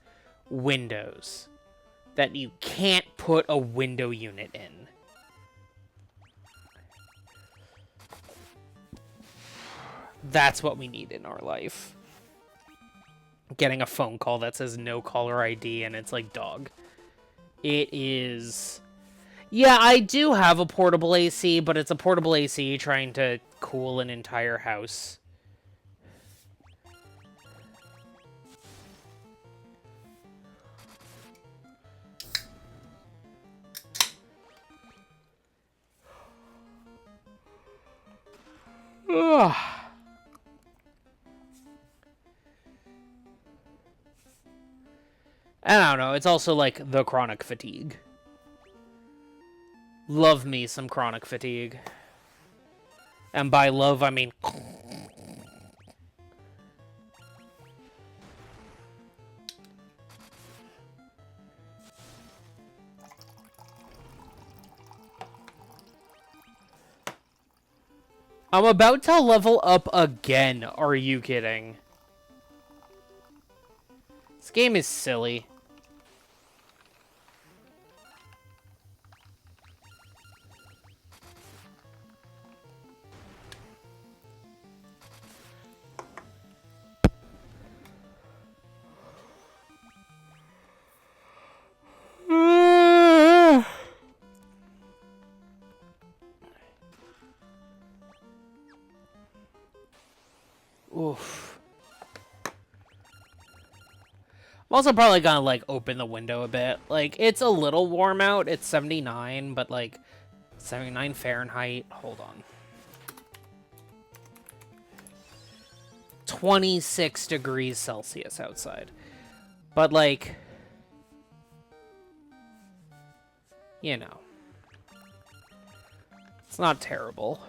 windows that you can't put a window unit in. That's what we need in our life. Getting a phone call that says no caller ID and it's like, dog. It is... Yeah, I do have a portable AC, but it's a portable AC trying to cool an entire house. Ugh. I don't know, it's also like the chronic fatigue. Love me some chronic fatigue. And by love, I mean... I'm about to level up again. Are you kidding? This game is silly. Oof. I'm also probably gonna, like, open the window a bit. Like, it's a little warm out. It's 79, but, like, 79 Fahrenheit. Hold on. 26 degrees Celsius outside. But, like... You know. It's not terrible.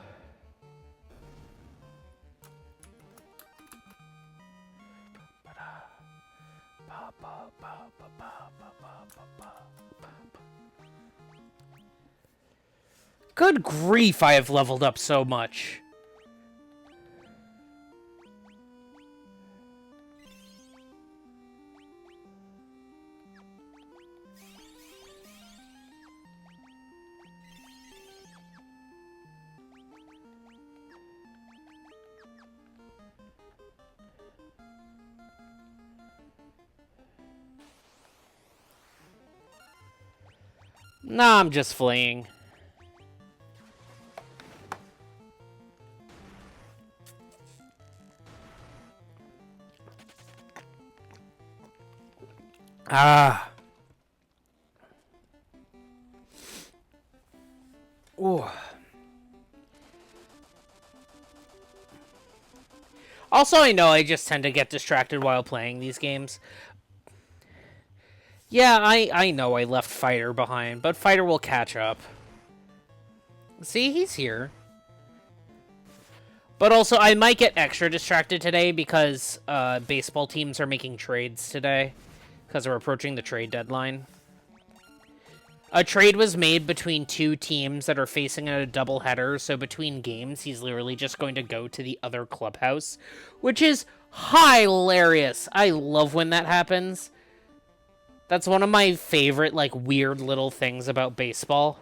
Good grief, I have leveled up so much. Nah, I'm just fleeing. Ah. Ooh. Also, I know I just tend to get distracted while playing these games. Yeah, I know I left Fighter behind, but Fighter will catch up. See, he's here. But also, I might get extra distracted today because baseball teams are making trades today because we're approaching the trade deadline. A trade was made between two teams that are facing a doubleheader, so between games, he's literally just going to go to the other clubhouse, which is hilarious. I love when that happens. That's one of my favorite, like, weird little things about baseball.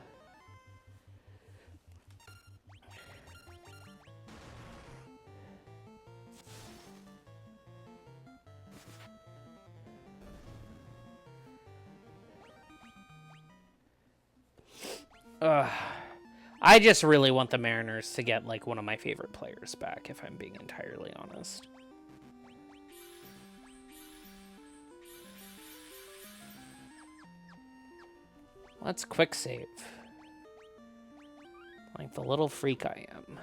I just really want the Mariners to get, like, one of my favorite players back, if I'm being entirely honest. Let's quick save. Like the little freak I am.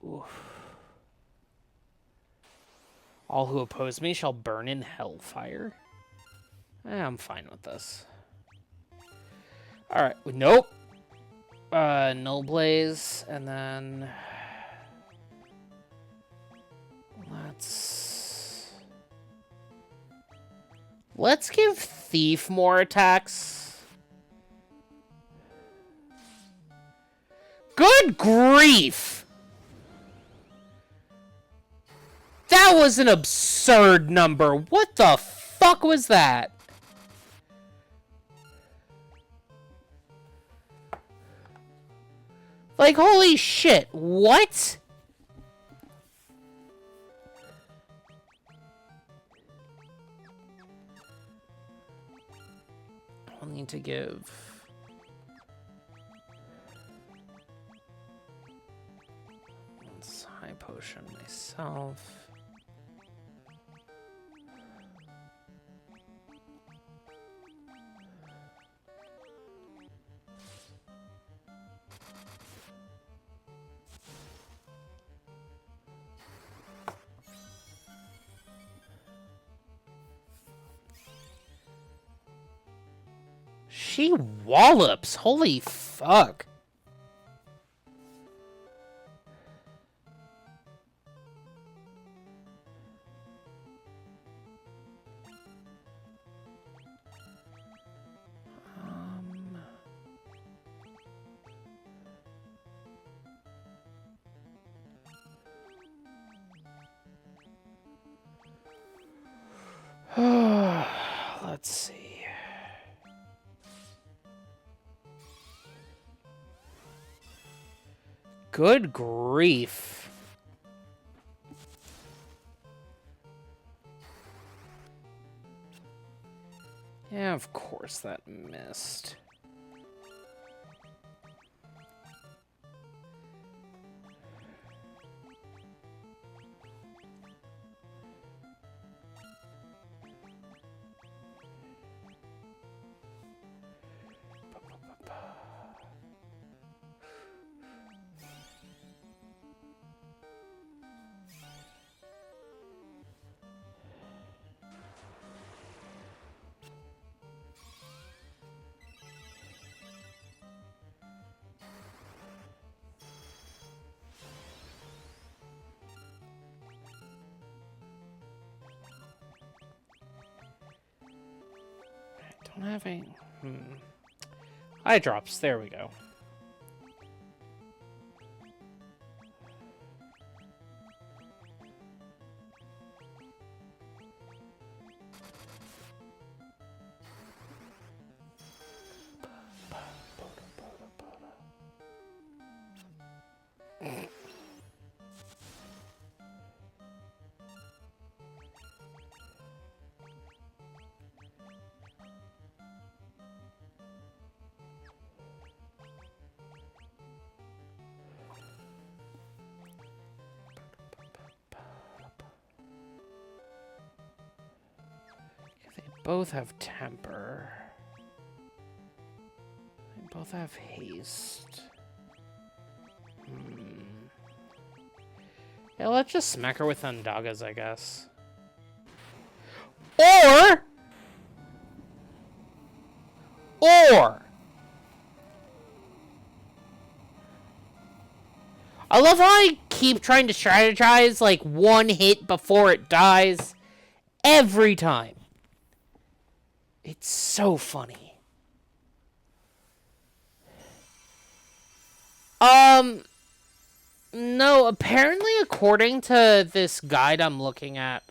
Oof. All who oppose me shall burn in hellfire. I'm fine with this. Alright, nope. No blaze, and then let's give Thief more attacks. Good grief! That was an absurd number. What the fuck was that? Like, holy shit, what? I'll need to give... Let's high potion myself. She wallops. Holy fuck. Let's see. Good grief. Yeah, of course that missed. Don't have any... Eye drops. There we go. They both have temper. They both have haste. Yeah, let's just smack her with Undagas, I guess. Or... I love how I keep trying to strategize, like, one hit before it dies. Every time. It's so funny. No, apparently according to this guide I'm looking at,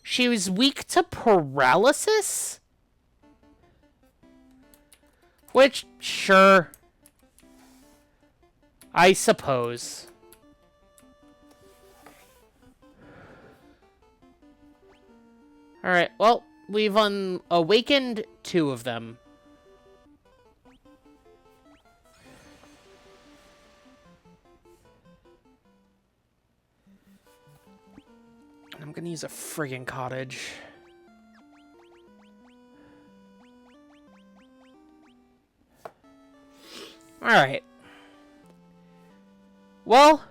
she was weak to paralysis? Which, sure. I suppose. Alright, well, we've awakened 2 of them. I'm gonna use a friggin' cottage. Alright. Well,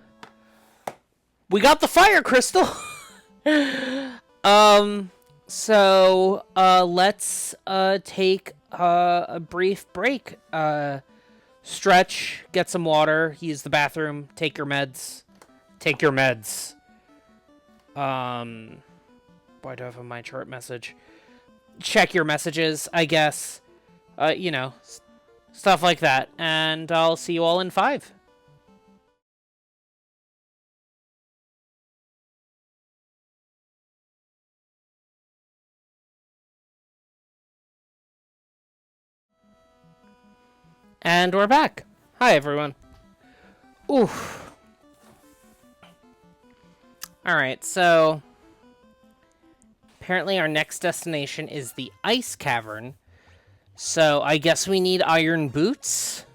we got the fire crystal! So, let's, take, a brief break. Stretch, get some water, use the bathroom, take your meds. Take your meds. Why do I have a my chart message? Check your messages, I guess. You know, stuff like that. And I'll see you all in 5. And we're back. Hi, everyone. Oof. Alright, so... apparently our next destination is the Ice Cavern. So I guess we need iron boots.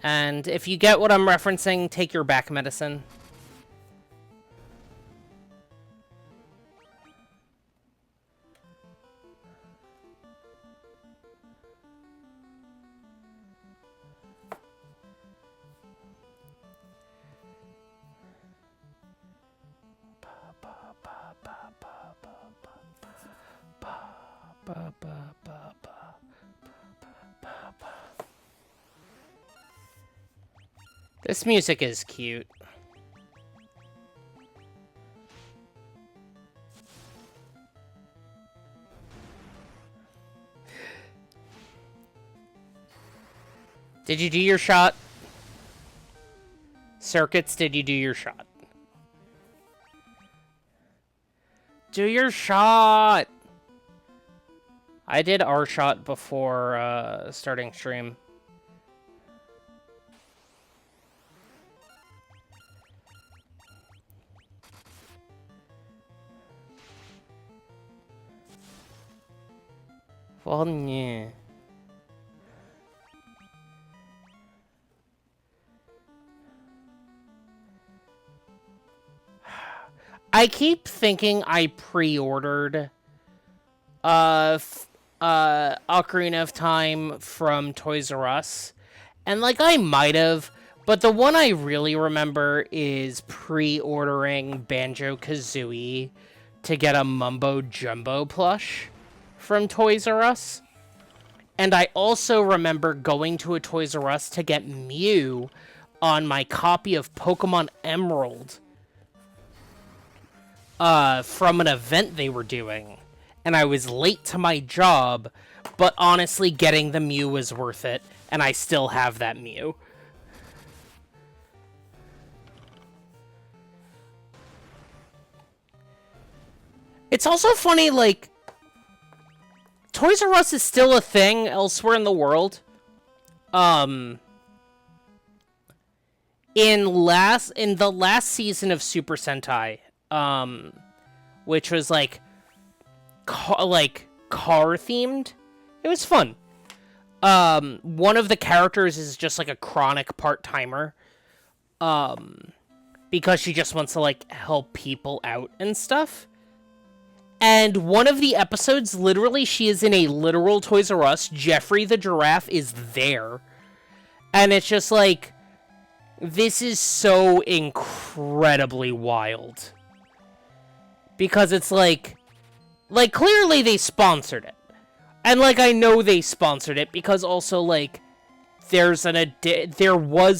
And if you get what I'm referencing, take your back medicine. This music is cute. Did you do your shot? Circuits, did you do your shot? Do your shot! I did our shot before starting stream. Well, yeah. I keep thinking I pre-ordered Ocarina of Time from Toys R Us. And, like, I might have, but the one I really remember is pre-ordering Banjo-Kazooie to get a Mumbo Jumbo plush from Toys R Us. And I also remember going to a Toys R Us to get Mew on my copy of Pokemon Emerald from an event they were doing. And I was late to my job, but honestly, getting the Mew was worth it, and I still have that Mew. It's also funny, like, Toys R Us is still a thing elsewhere in the world. in the last season of Super Sentai, which was like car themed. It was fun. One of the characters is just like a chronic part-timer. Because she just wants to like help people out and stuff. And one of the episodes, literally, she is in a literal Toys R Us. Jeffrey the giraffe is there. And it's just like, this is so incredibly wild. Because it's like clearly they sponsored it. And like, I know they sponsored it because also like, there was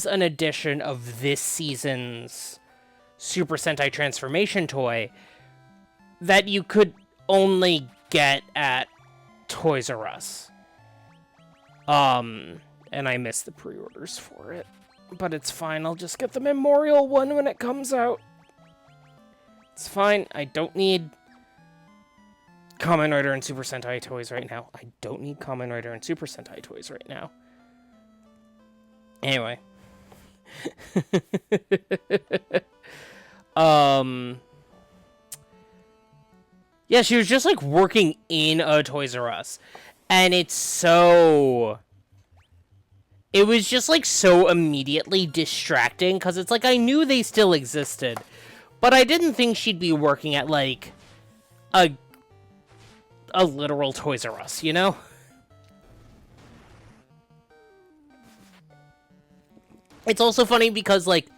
an edition of this season's Super Sentai Transformation toy that you could only get at Toys R Us. And I missed the pre-orders for it. But it's fine, I'll just get the Memorial one when it comes out. It's fine, I don't need Kamen Rider and Super Sentai toys right now. I don't need Kamen Rider and Super Sentai toys right now. Anyway. Yeah, she was just, like, working in a Toys R Us. And it was just, like, so immediately distracting, because it's like, I knew they still existed. But I didn't think she'd be working at, like, a literal Toys R Us, you know? It's also funny because, like,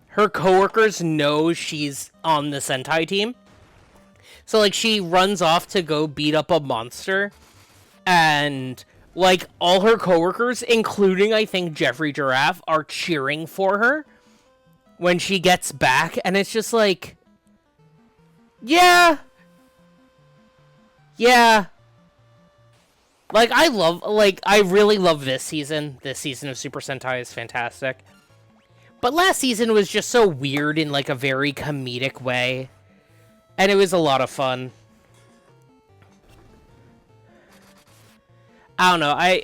her coworkers know she's on the Sentai team. So, like, she runs off to go beat up a monster. And, like, all her coworkers, including, I think, Jeffrey Giraffe, are cheering for her when she gets back. And it's just like, yeah. Yeah. Like, I really love this season. This season of Super Sentai is fantastic. But last season was just so weird in, like, a very comedic way. And it was a lot of fun. I don't know,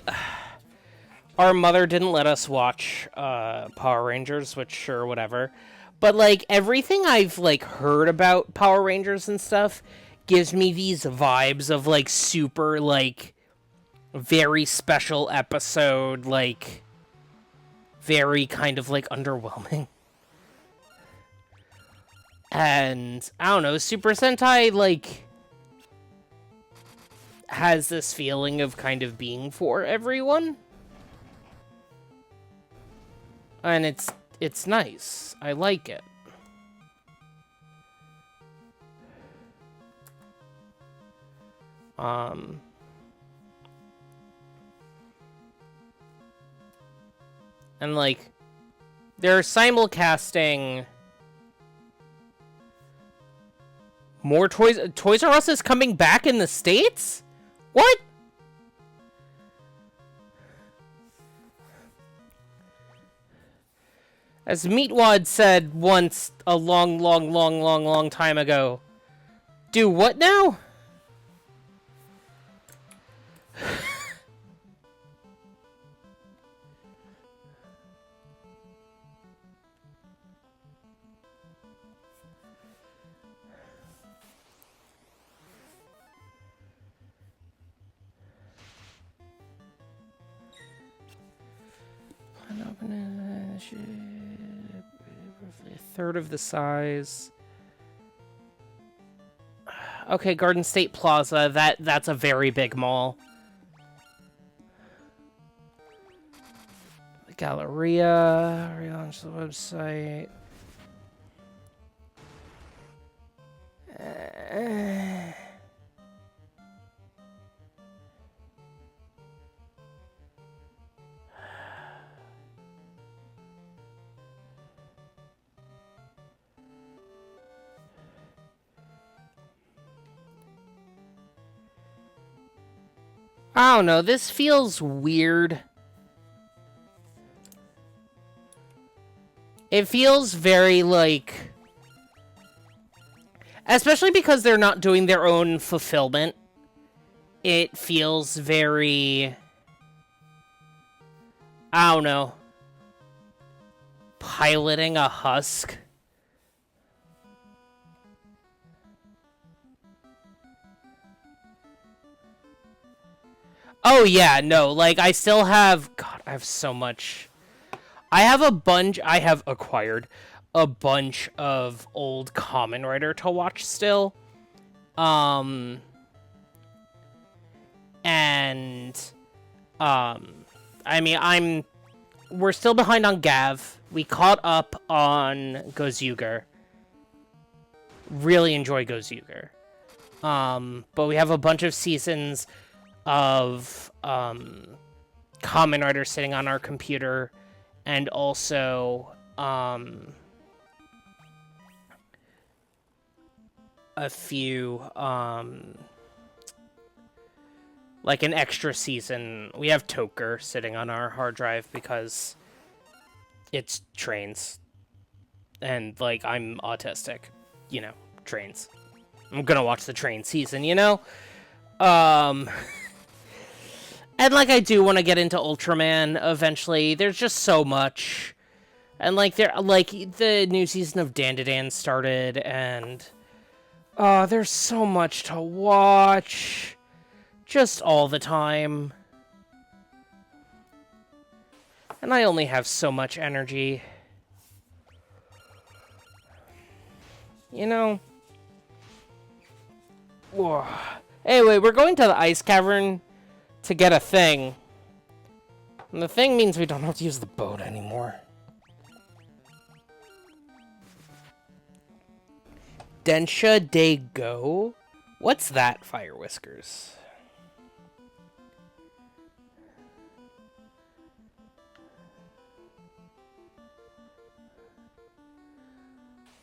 our mother didn't let us watch, Power Rangers, which, sure, whatever. But, like, everything I've, like, heard about Power Rangers and stuff gives me these vibes of, like, super, like, very special episode, like, very kind of, like, underwhelming. And, I don't know, Super Sentai, like, has this feeling of kind of being for everyone. And it's nice. I like it. And, like, they're simulcasting more Toys R Us is coming back in the States? What? As Meatwad said once a long time ago. Do what now? Roughly a third of the size. Okay, Garden State Plaza. That's a very big mall. The Galleria. Relaunch the website. I don't know, this feels weird. It feels very, like... Especially because they're not doing their own fulfillment. It feels very... I don't know. piloting a husk. Oh yeah, no, like I still have, God, I have so much. I have acquired a bunch of old Kamen Rider to watch still. Um and I mean, we're still behind on Gav. We caught up on Gozuger. Really enjoy Gozuger. But we have a bunch of seasons of Kamen Rider sitting on our computer, and also a few like an extra season. We have Toker sitting on our hard drive because it's trains, and like I'm autistic, trains. I'm gonna watch the train season, and like I do want to get into Ultraman eventually. There's just so much, and like the new season of Dandadan started, and there's so much to watch, just all the time, and I only have so much energy, Whoa. Anyway, we're going to the ice cavern to get a thing. And the thing means we don't have to use the boat anymore. Densha de Go? What's that, Fire Whiskers?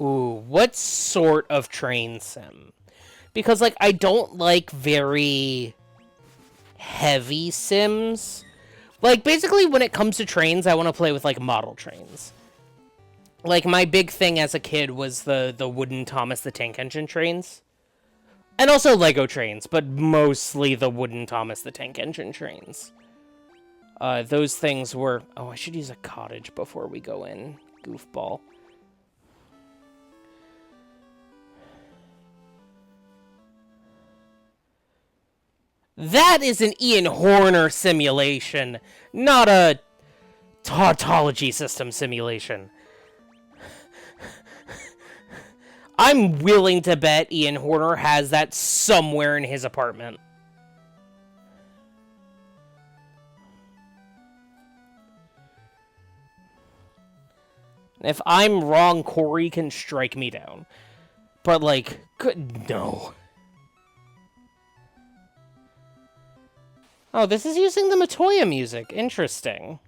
Ooh, what sort of train sim? Because, like, I don't like very heavy sims. Like, basically, when it comes to trains, I want to play with, like, model trains. Like, my big thing as a kid was the wooden Thomas the Tank Engine trains. And also Lego trains, but mostly the wooden Thomas the Tank Engine trains. Those things were... Oh, I should use a cottage before we go in. Goofball. That is an Ian Horner simulation, not a tautology system simulation. I'm willing to bet Ian Horner has that somewhere in his apartment. If I'm wrong, Corey can strike me down. But, like, good, no. Oh, this is using the Matoya music. Interesting.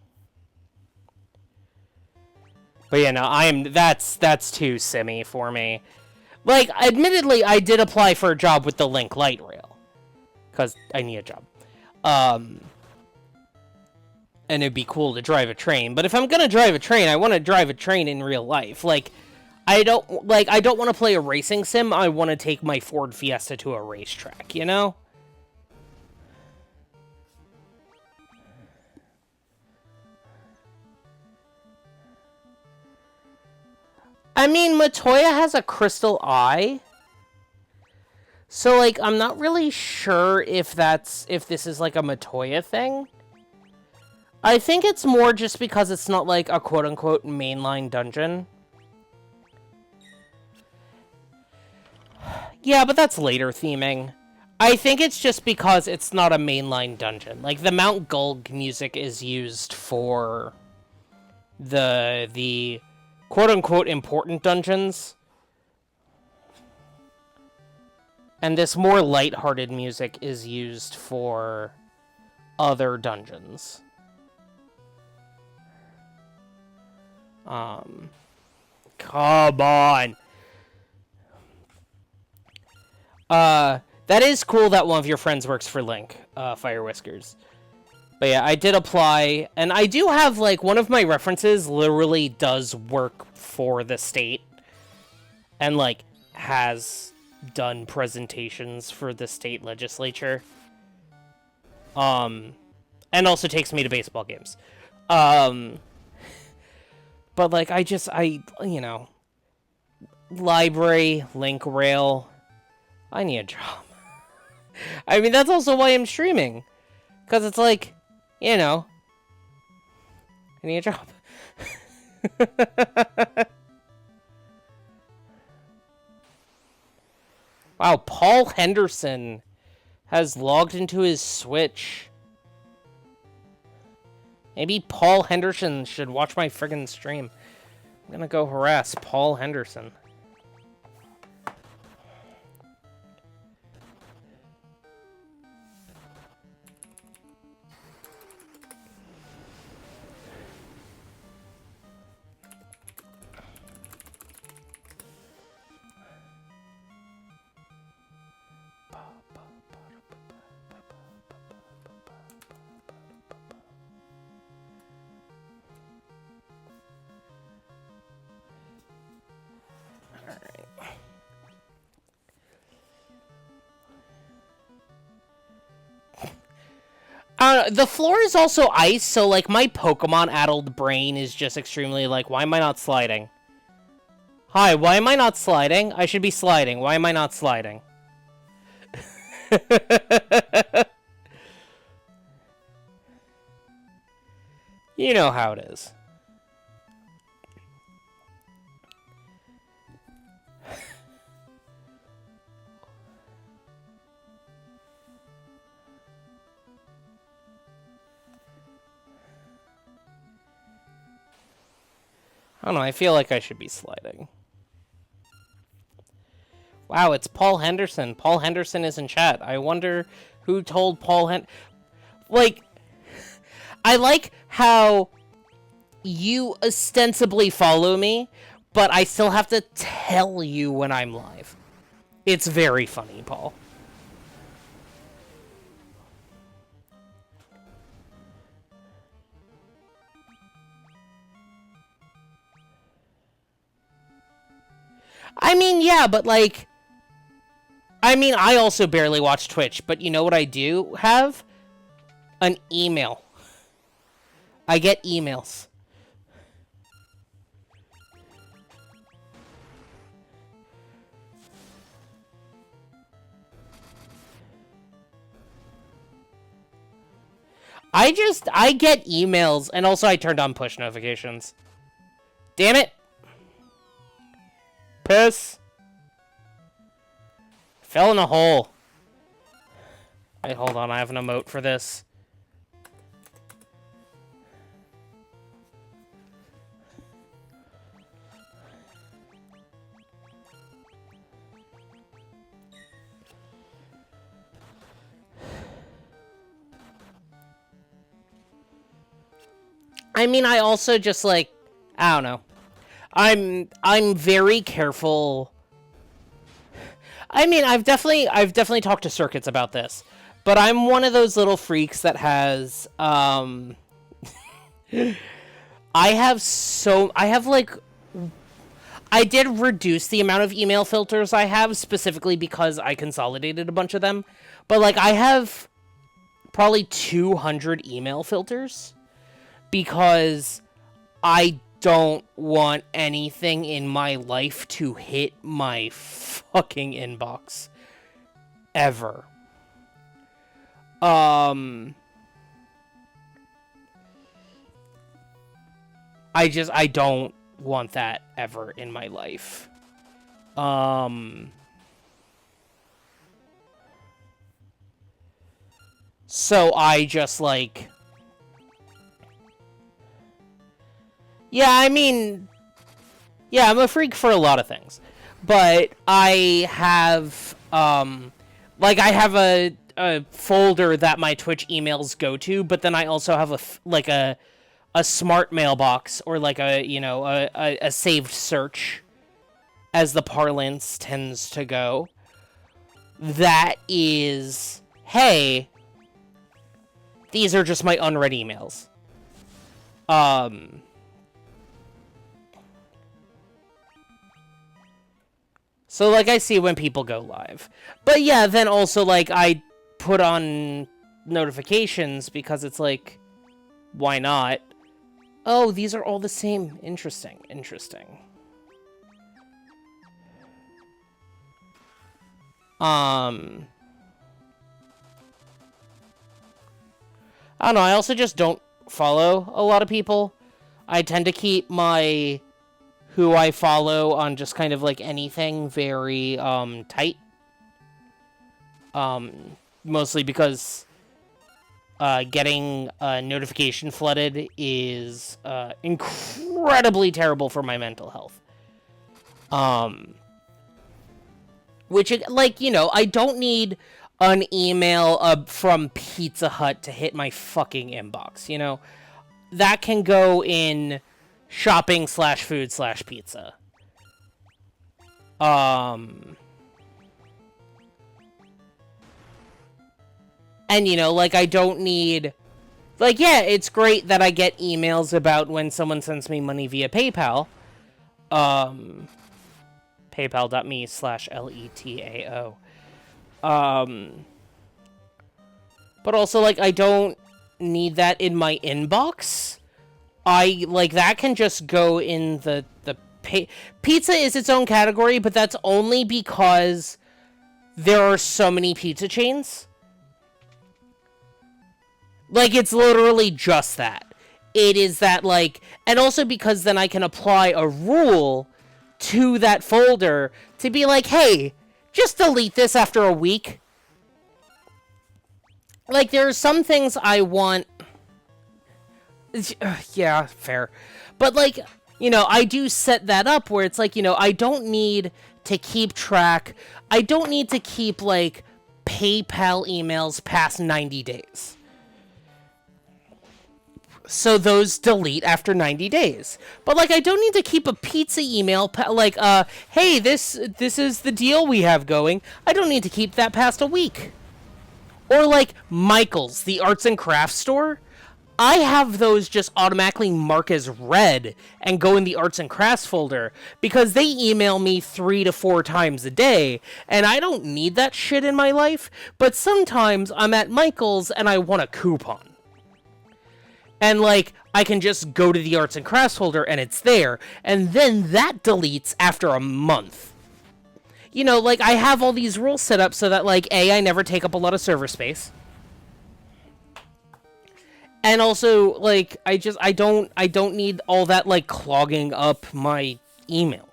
But yeah, no, that's too simmy for me. Like, admittedly, I did apply for a job with the Link Light Rail. Because I need a job. And it'd be cool to drive a train. But if I'm gonna drive a train, I want to drive a train in real life. Like, I don't want to play a racing sim. I want to take my Ford Fiesta to a racetrack, you know? I mean, Matoya has a crystal eye. So, like, I'm not really sure if this is, like, a Matoya thing. I think it's more just because it's not, like, a quote-unquote mainline dungeon. Yeah, but that's later theming. I think it's just because it's not a mainline dungeon. Like, the Mount Gulg music is used for the quote-unquote important dungeons. And this more lighthearted music is used for other dungeons. Come on! That is cool that one of your friends works for Link, Fire Whiskers. But yeah, I did apply, and I do have, like, one of my references literally does work for the state. And, like, has done presentations for the state legislature. And also takes me to baseball games. But, like, you know, library, link rail, I need a job. I mean, that's also why I'm streaming. Because it's like, you know, I need a job. Wow, Paul Henderson has logged into his Switch. Maybe Paul Henderson should watch my friggin' stream. I'm gonna go harass Paul Henderson. The floor is also ice, so, like, my Pokemon-addled brain is just extremely like, why am I not sliding? Hi, why am I not sliding? I should be sliding. Why am I not sliding? You know how it is. I don't know, I feel like I should be sliding. Wow, it's Paul Henderson. Paul Henderson is in chat. I wonder who told Paul Like, I like how you ostensibly follow me, but I still have to tell you when I'm live. It's very funny, Paul. I mean, yeah, but, like... I mean, I also barely watch Twitch, but you know what I do have? An email. I get emails. I get emails, and also I turned on push notifications. Damn it! Piss. Fell in a hole. Wait, hold on. I have an emote for this. I mean, I also just, like, I don't know. I'm very careful. I mean, I've definitely talked to Circuits about this, but I'm one of those little freaks that has I did reduce the amount of email filters I have specifically because I consolidated a bunch of them, but, like, I have probably 200 email filters because I don't want anything in my life to hit my fucking inbox. Ever. I don't want that ever in my life. So I just, like... Yeah, I mean... Yeah, I'm a freak for a lot of things. But I have, like, I have a folder that my Twitch emails go to, but then I also have a smart mailbox, or, like, a saved search, as the parlance tends to go. That is, hey, these are just my unread emails. So, like, I see when people go live. But, yeah, then also, like, I put on notifications because it's like, why not? Oh, these are all the same. Interesting. Interesting. I don't know. I also just don't follow a lot of people. I tend to keep my who I follow on just kind of like anything very tight. Mostly because getting notification flooded is incredibly terrible for my mental health. Which, like, you know, I don't need an email from Pizza Hut to hit my fucking inbox, you know? That can go in shopping/food/pizza. And, you know, like, I don't need... Like, yeah, it's great that I get emails about when someone sends me money via PayPal. PayPal.me/LETAO. But also, like, I don't need that in my inbox. Like, that can just go in the pizza is its own category, but that's only because there are so many pizza chains. Like, it's literally just that. It is that, like... And also because then I can apply a rule to that folder to be like, hey, just delete this after a week. Like, there are some things I want... Yeah, fair. But, like, you know, I do set that up where it's like, you know, I don't need to keep track. I don't need to keep, like, PayPal emails past 90 days. So those delete after 90 days. But, like, I don't need to keep a pizza email, like, hey, this is the deal we have going. I don't need to keep that past a week. Or, like, Michael's, the arts and crafts store. I have those just automatically mark as read and go in the arts and crafts folder because they email me 3 to 4 times a day, and I don't need that shit in my life, but sometimes I'm at Michael's and I want a coupon. And, like, I can just go to the arts and crafts folder and it's there, and then that deletes after a month. You know, like, I have all these rules set up so that, like, A, I never take up a lot of server space. And also, like, I don't need all that, like, clogging up my email.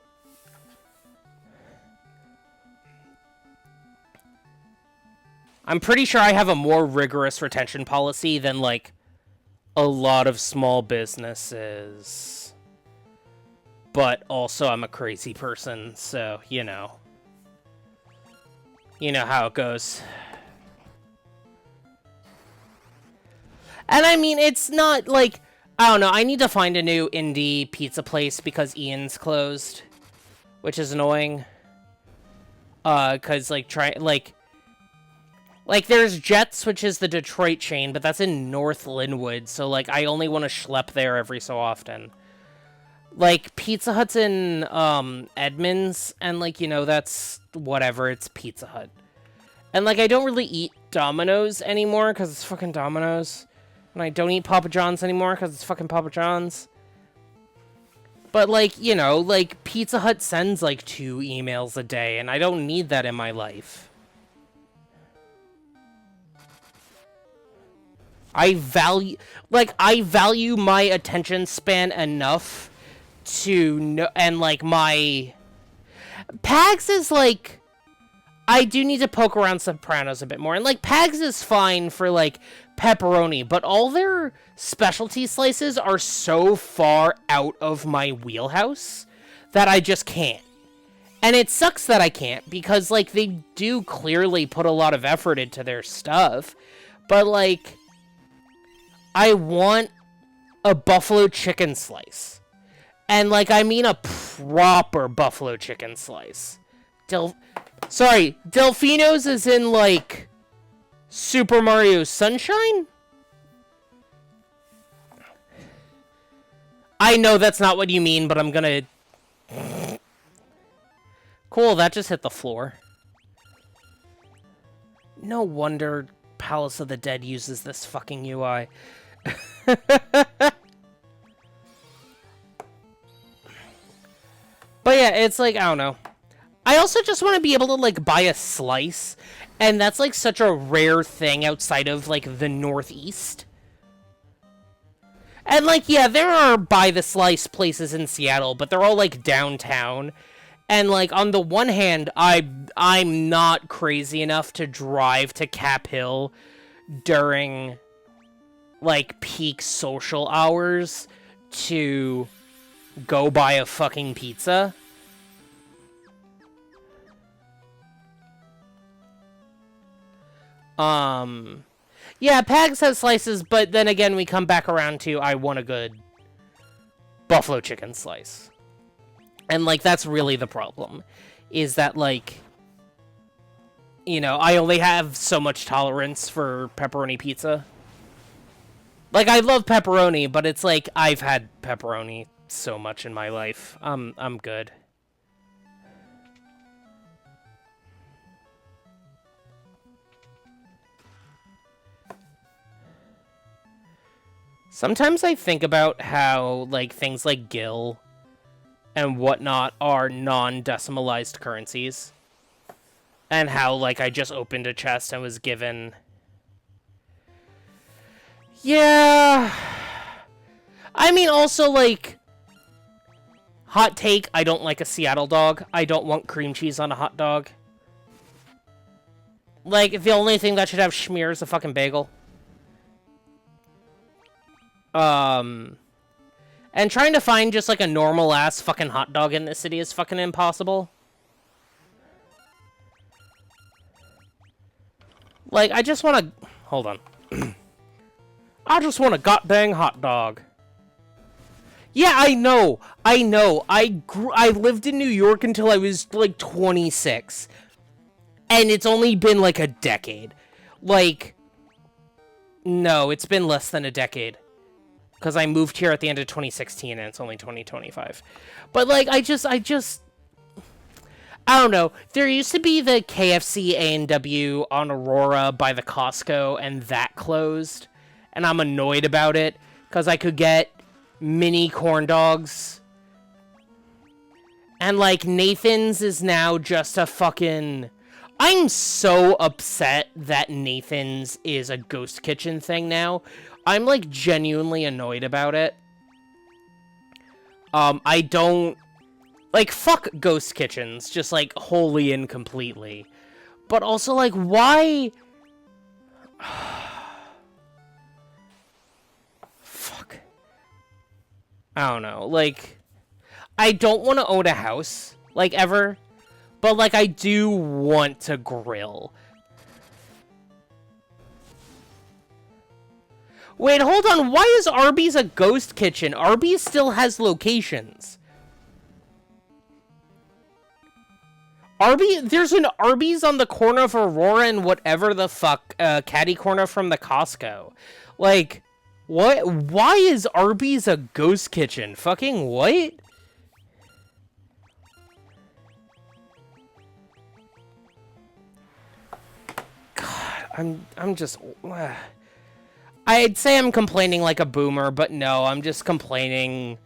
I'm pretty sure I have a more rigorous retention policy than, like, a lot of small businesses. But also, I'm a crazy person, so, you know. You know how it goes. And I mean, it's not like, I don't know, I need to find a new indie pizza place because Ian's closed, which is annoying. Cause like, there's Jets, which is the Detroit chain, but that's in North Linwood, so like, I only want to schlep there every so often. Like, Pizza Hut's in, Edmonds, and like, you know, that's whatever, it's Pizza Hut. And like, I don't really eat Domino's anymore, cause it's fucking Domino's. And I don't eat Papa John's anymore because it's fucking Papa John's. But, like, you know, like, Pizza Hut sends, like, 2 emails a day, and I don't need that in my life. I value my attention span enough to know, and, like, my... Pags is, like... I do need to poke around Sopranos a bit more. And, like, Pags is fine for, like, pepperoni, but all their specialty slices are so far out of my wheelhouse that I just can't. And it sucks that I can't, because, like, they do clearly put a lot of effort into their stuff. But, like, I want a buffalo chicken slice. And, like, I mean a proper buffalo chicken slice. Sorry, Delfino's is in, like, Super Mario Sunshine? I know that's not what you mean, but I'm gonna... Cool, that just hit the floor. No wonder Palace of the Dead uses this fucking UI. But yeah, it's like, I don't know. I also just want to be able to, like, buy a slice, and that's, like, such a rare thing outside of, like, the Northeast. And, like, yeah, there are buy-the-slice places in Seattle, but they're all, like, downtown. And, like, on the one hand, I'm not crazy enough to drive to Cap Hill during, like, peak social hours to go buy a fucking pizza. Yeah, Pags has slices, but then again, we come back around to I want a good buffalo chicken slice. And, like, that's really the problem. Is that, like, you know, I only have so much tolerance for pepperoni pizza. Like, I love pepperoni, but it's like, I've had pepperoni so much in my life. I'm good. Sometimes I think about how, like, things like Gil and whatnot are non-decimalized currencies. And how, like, I just opened a chest and was given... Yeah... I mean, also, like... Hot take, I don't like a Seattle dog. I don't want cream cheese on a hot dog. Like, the only thing that should have schmear is a fucking bagel. And trying to find just, like, a normal-ass fucking hot dog in this city is fucking impossible. Like, I just want to... Hold on. I just want a goddamn hot dog. Yeah, I know. I know. I lived in New York until I was, like, 26. And it's only been, like, a decade. Like... No, it's been less than a decade. Because I moved here at the end of 2016, and it's only 2025. But, like, I don't know. There used to be the KFC A&W on Aurora by the Costco, and that closed. And I'm annoyed about it, because I could get mini corn dogs. And, like, Nathan's is now just a fucking... I'm so upset that Nathan's is a ghost kitchen thing now. I'm, like, genuinely annoyed about it. I don't... Like, fuck ghost kitchens, just, like, wholly and completely. But also, like, why... Fuck. I don't know, like... I don't want to own a house, like, ever. But, like, I do want to grill. Wait, hold on. Why is Arby's a ghost kitchen? Arby's still has locations. There's an Arby's on the corner of Aurora and whatever the fuck, catty corner from the Costco. Like, what? Why is Arby's a ghost kitchen? Fucking what? God, I'm just... I'd say I'm complaining like a boomer, but no, I'm just complaining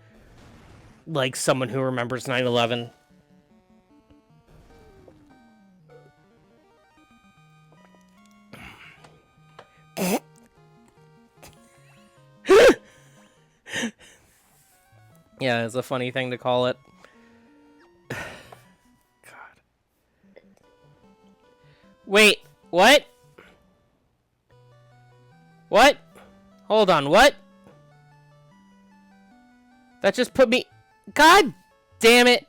like someone who remembers 9/11. Yeah, it's a funny thing to call it. God. Wait, what? What? Hold on, what? That just put me... God damn it.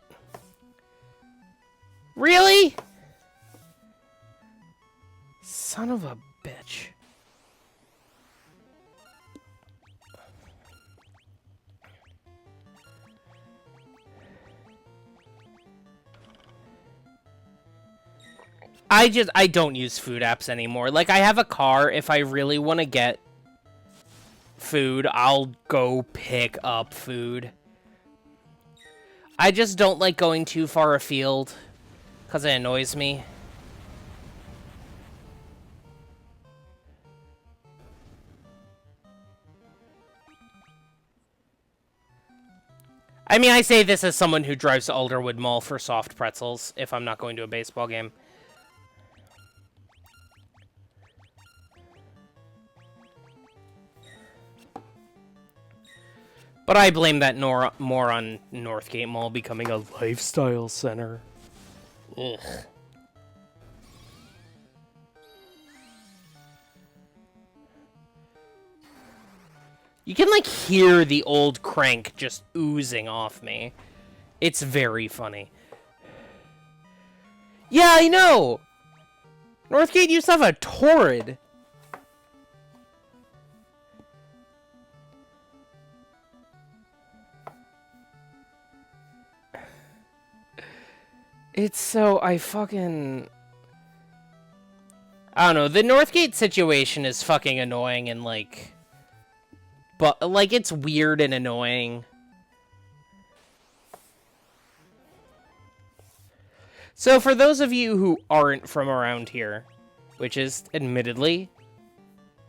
Really? Son of a bitch. I don't use food apps anymore. Like, I have a car. If I really want to get food, I'll go pick up food. I just don't like going too far afield because it annoys me. I mean, I say this as someone who drives to Alderwood Mall for soft pretzels if I'm not going to a baseball game. But I blame that more on Northgate Mall becoming a lifestyle center. Ugh. You can, like, hear the old crank just oozing off me. It's very funny. Yeah, I know! Northgate used to have a Torrid. It's so... I don't know, the Northgate situation is fucking annoying and, like... But, like, it's weird and annoying. So, for those of you who aren't from around here, which is, admittedly,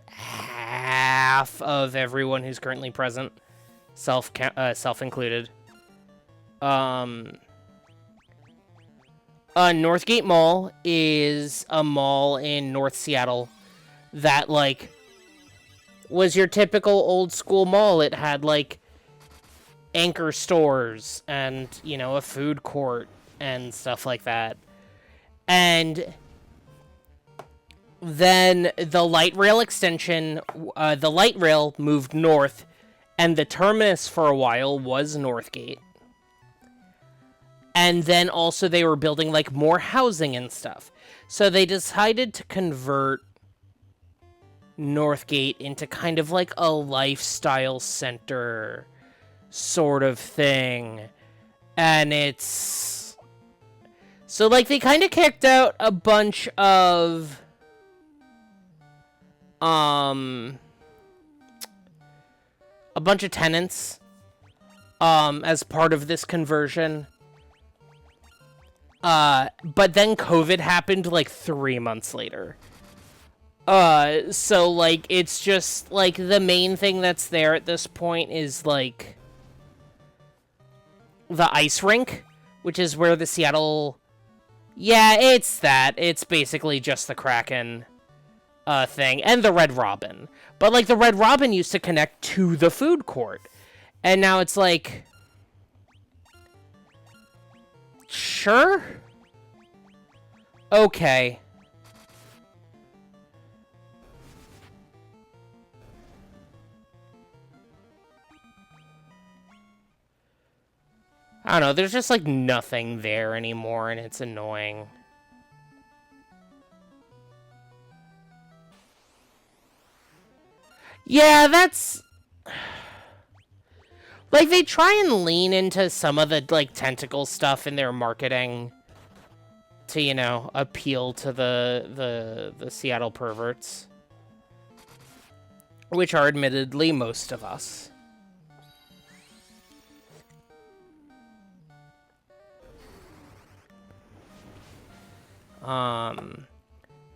half of everyone who's currently present, self included, Northgate Mall is a mall in North Seattle that, like, was your typical old school mall. It had, like, anchor stores and, you know, a food court and stuff like that. And then the light rail extension, the light rail moved north, and the terminus for a while was Northgate. And then also they were building, like, more housing and stuff. So they decided to convert Northgate into kind of like a lifestyle center sort of thing. And it's... So, like, they kind of kicked out a bunch of... a bunch of tenants, as part of this conversion. But then COVID happened, like, 3 months later. So, like, it's just, like, the main thing that's there at this point is, like, the ice rink, which is where the Seattle... Yeah, it's that. It's basically just the Kraken, thing, and the Red Robin. But, like, the Red Robin used to connect to the food court. And now it's like... Sure? Okay. I don't know, there's just, like, nothing there anymore, and it's annoying. Yeah, that's... Like, they try and lean into some of the, like, tentacle stuff in their marketing to, you know, appeal to the Seattle perverts. Which are admittedly most of us.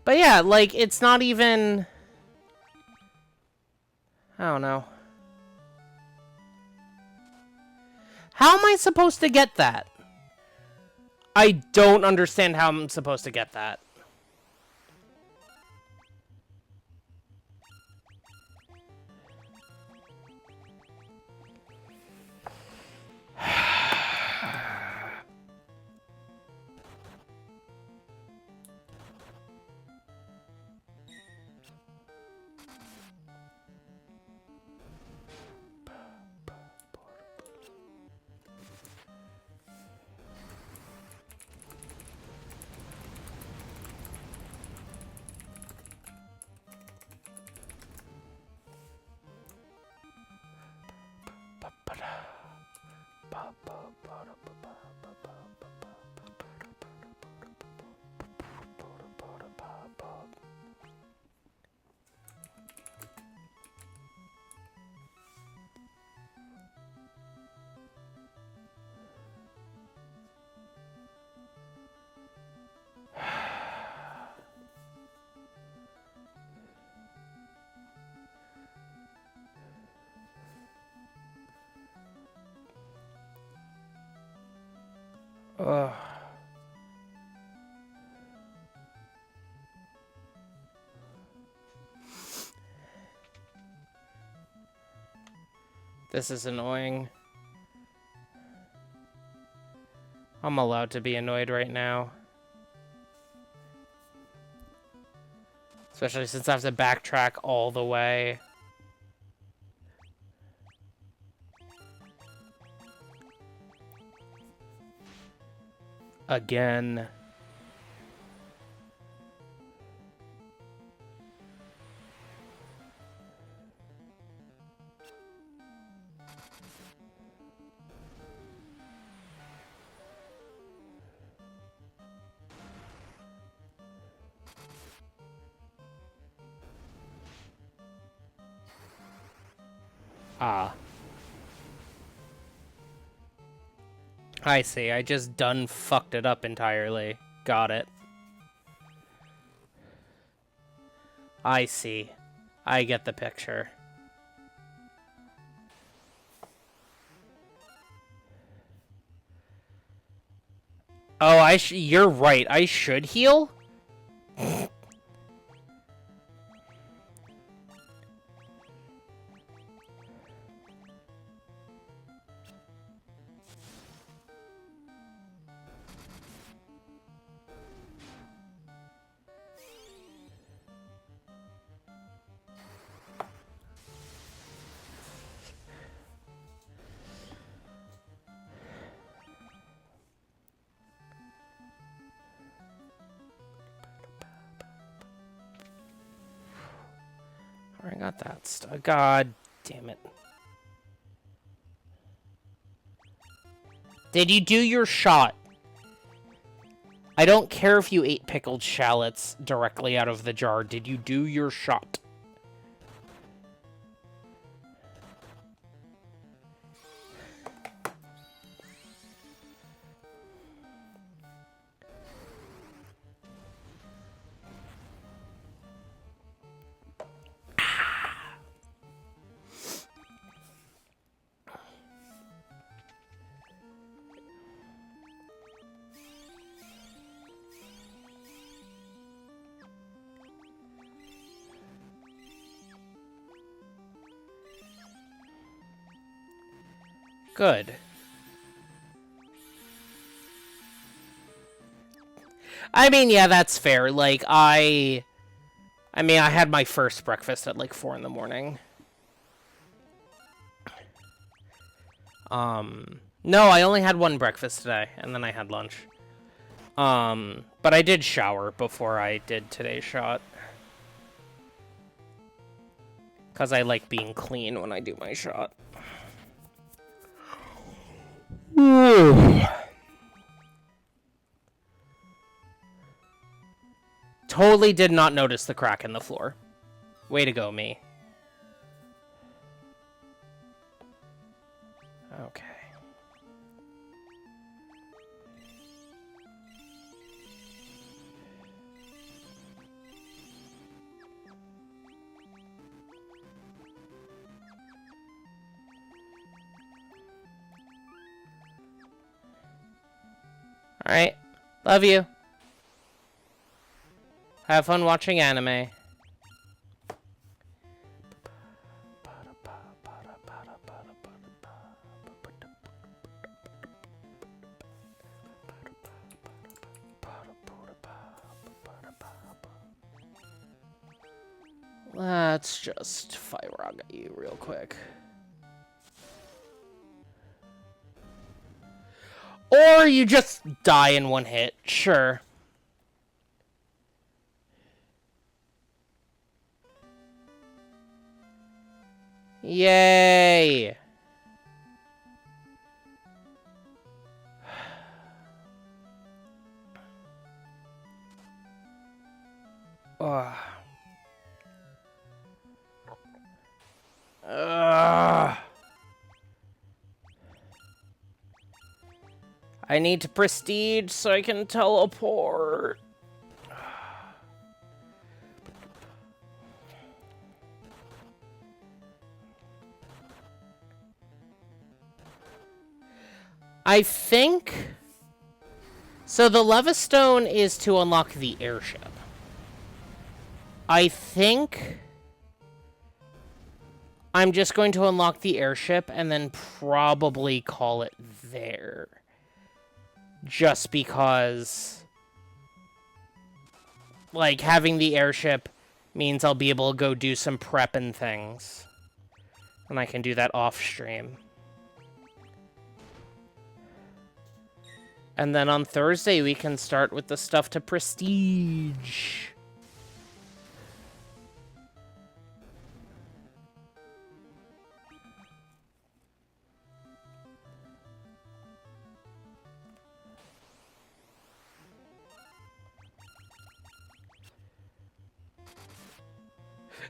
But yeah, like, it's not even... I don't know. How am I supposed to get that? I don't understand how I'm supposed to get that. Ugh. This is annoying. I'm allowed to be annoyed right now. Especially since I have to backtrack all the way. Again. Ah. I see. I just done fucked it up entirely. Got it. I see. I get the picture. Oh, you're right. I should heal? I got that stuff. God damn it. Did you do your shot? I don't care if you ate pickled shallots directly out of the jar. Did you do your shot? Good. I mean, yeah, that's fair. Like, I mean, I had my first breakfast at like 4 in the morning. No, I only had one breakfast today, and then I had lunch. But I did shower before I did today's shot. Because I like being clean when I do my shot. Totally did not notice the crack in the floor. Way to go, me. Okay. Alright. Love you. Have fun watching anime. Let's just fire rock at you real quick. Or you just die in one hit. Sure. Yay! Ugh. Ugh. I need to prestige so I can teleport. I think So the Leva Stone is to unlock the airship. I think I'm just going to unlock the airship and then probably call it there. Just because, like, having the airship means I'll be able to go do some prep and things. And I can do that off stream. And then on Thursday, we can start with the stuff to prestige.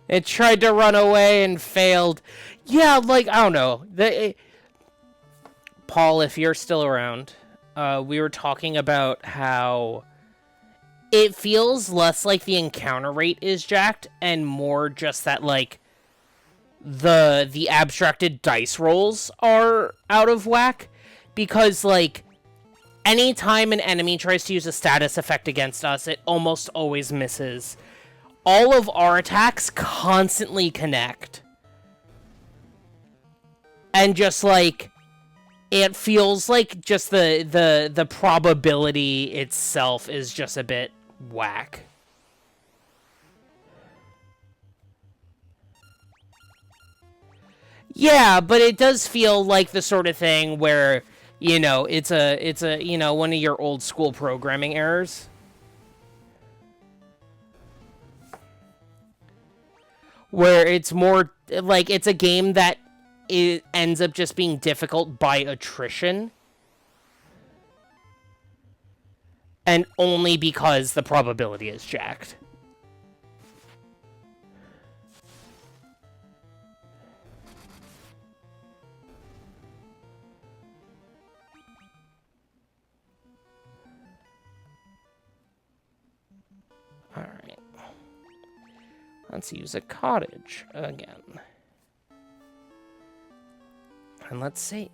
It tried to run away and failed. Yeah, like, I don't know. Paul, if you're still around, we were talking about how it feels less like the encounter rate is jacked and more just that, like, the abstracted dice rolls are out of whack. Because, like, anytime an enemy tries to use a status effect against us, it almost always misses. All of our attacks constantly connect. And just, like, it feels like just the probability itself is just a bit whack. Yeah, but it does feel like the sort of thing where, you know, it's a you know, one of your old school programming errors. Where it's more, like, it's a game that it ends up just being difficult by attrition. And only because the probability is jacked. Alright. Let's use a cottage again. And let's save.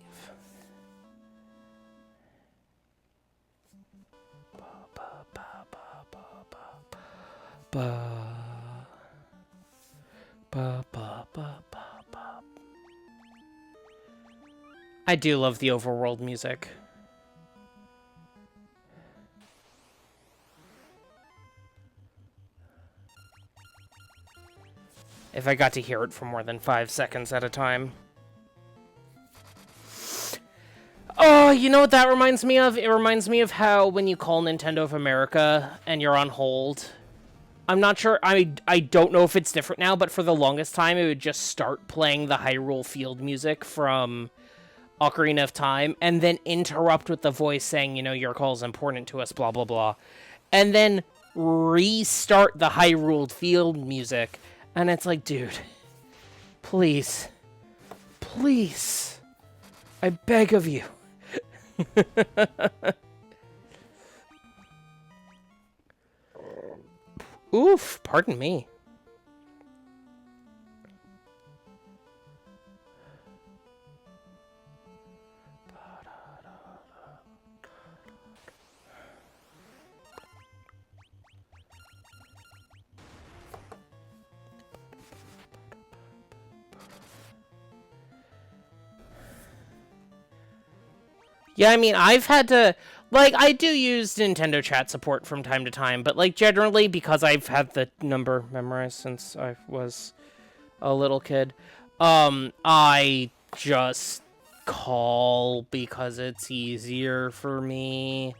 I do love the overworld music. If I got to hear it for more than 5 seconds at a time. Oh, you know what that reminds me of? It reminds me of how when you call Nintendo of America and you're on hold. I'm not sure, I don't know if it's different now, but for the longest time it would just start playing the Hyrule Field music from Ocarina of Time and then interrupt with the voice saying, you know, your call is important to us, blah, blah, blah. And then restart the Hyrule Field music. And it's like, dude, please, please, I beg of you. Oof, pardon me. Yeah, I mean, I've had to, like, I do use Nintendo chat support from time to time, but, like, generally, because I've had the number memorized since I was a little kid, I just call because it's easier for me.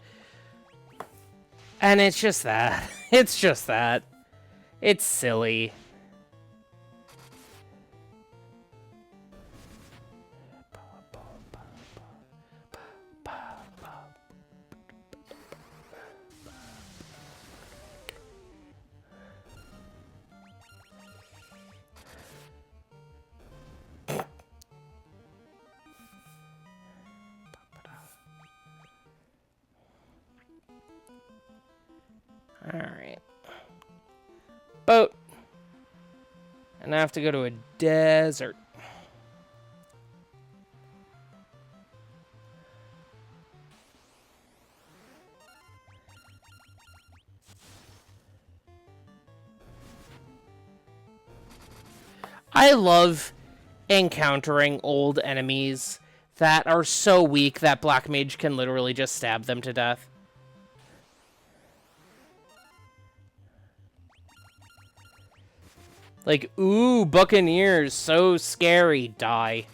And it's just that. It's just that. It's silly. Alright. Boat. And I have to go to a desert. I love encountering old enemies that are so weak that Black Mage can literally just stab them to death. Like, ooh, Buccaneers, so scary, die.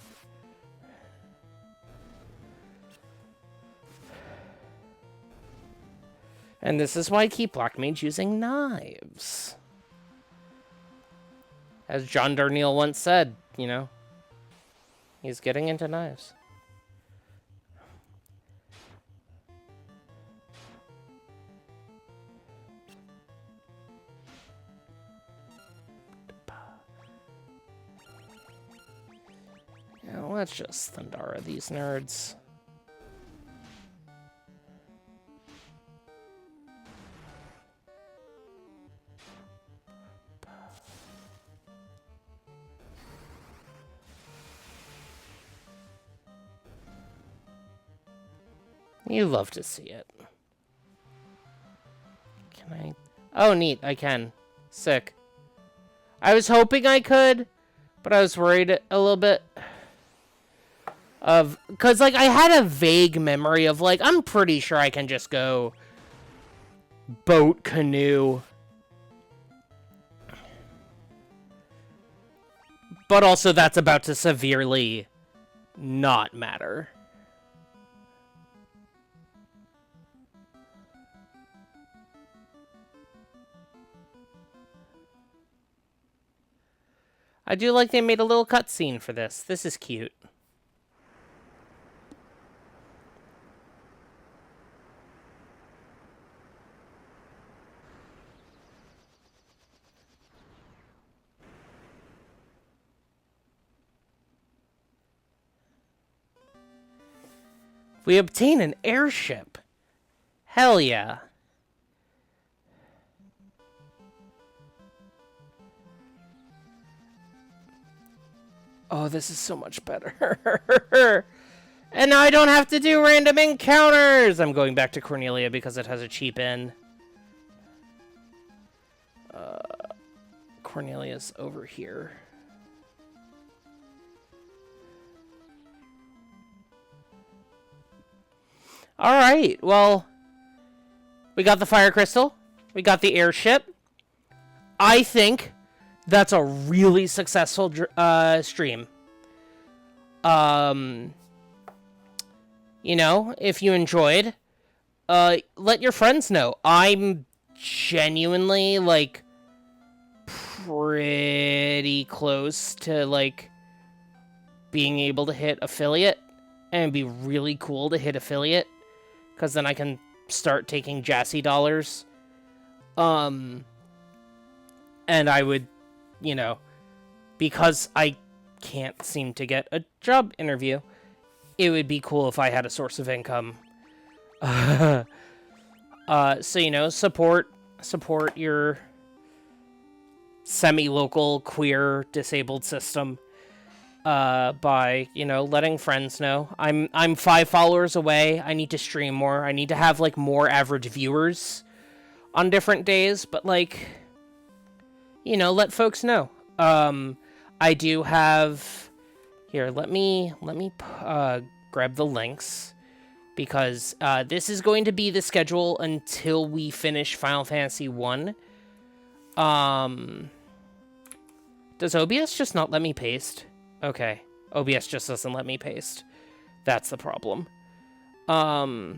And this is why I keep Black Mage using knives. As John Darnielle once said, you know, he's getting into knives. Yeah, let's just Thundara these nerds. You love to see it. Can I? Oh, neat. I can. Sick. I was hoping I could, but I was worried a little bit of... Because, like, I had a vague memory of, like, I'm pretty sure I can just go boat, canoe. But also that's about to severely not matter. I do like they made a little cutscene for this. This is cute. We obtain an airship. Hell yeah. Oh, this is so much better. And now I don't have to do random encounters. I'm going back to Cornelia because it has a cheap inn. Cornelia's over here. All right, well, we got the fire crystal. We got the airship. I think that's a really successful stream. You know, if you enjoyed, let your friends know. I'm genuinely, like, pretty close to, like, being able to hit affiliate. And it'd be really cool to hit affiliate. Because then I can start taking Jassy dollars. And I would, you know, because I can't seem to get a job interview, it would be cool if I had a source of income. So, you know, support your semi-local queer disabled system. By, you know, letting friends know. I'm 5 followers away. I need to stream more. I need to have, like, more average viewers on different days, but, like, you know, let folks know. I do have... Here, let me grab the links, because this is going to be the schedule until we finish Final Fantasy 1. Does OBS just not let me paste? Okay. OBS just doesn't let me paste. That's the problem. But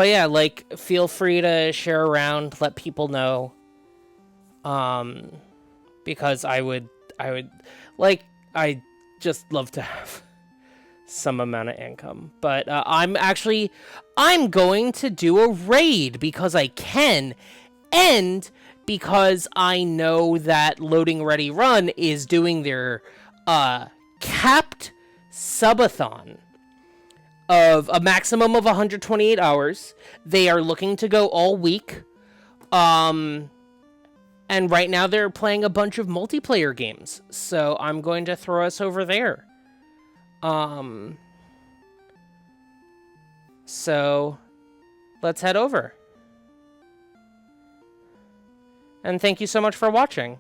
yeah, like, feel free to share around, let people know. Because I would, like, I just love to have some amount of income. But I'm going to do a raid because I can, and because I know that Loading Ready Run is doing their capped subathon of a maximum of 128 hours. They are looking to go all week. And right now they're playing a bunch of multiplayer games. So I'm going to throw us over there. So let's head over. And thank you so much for watching.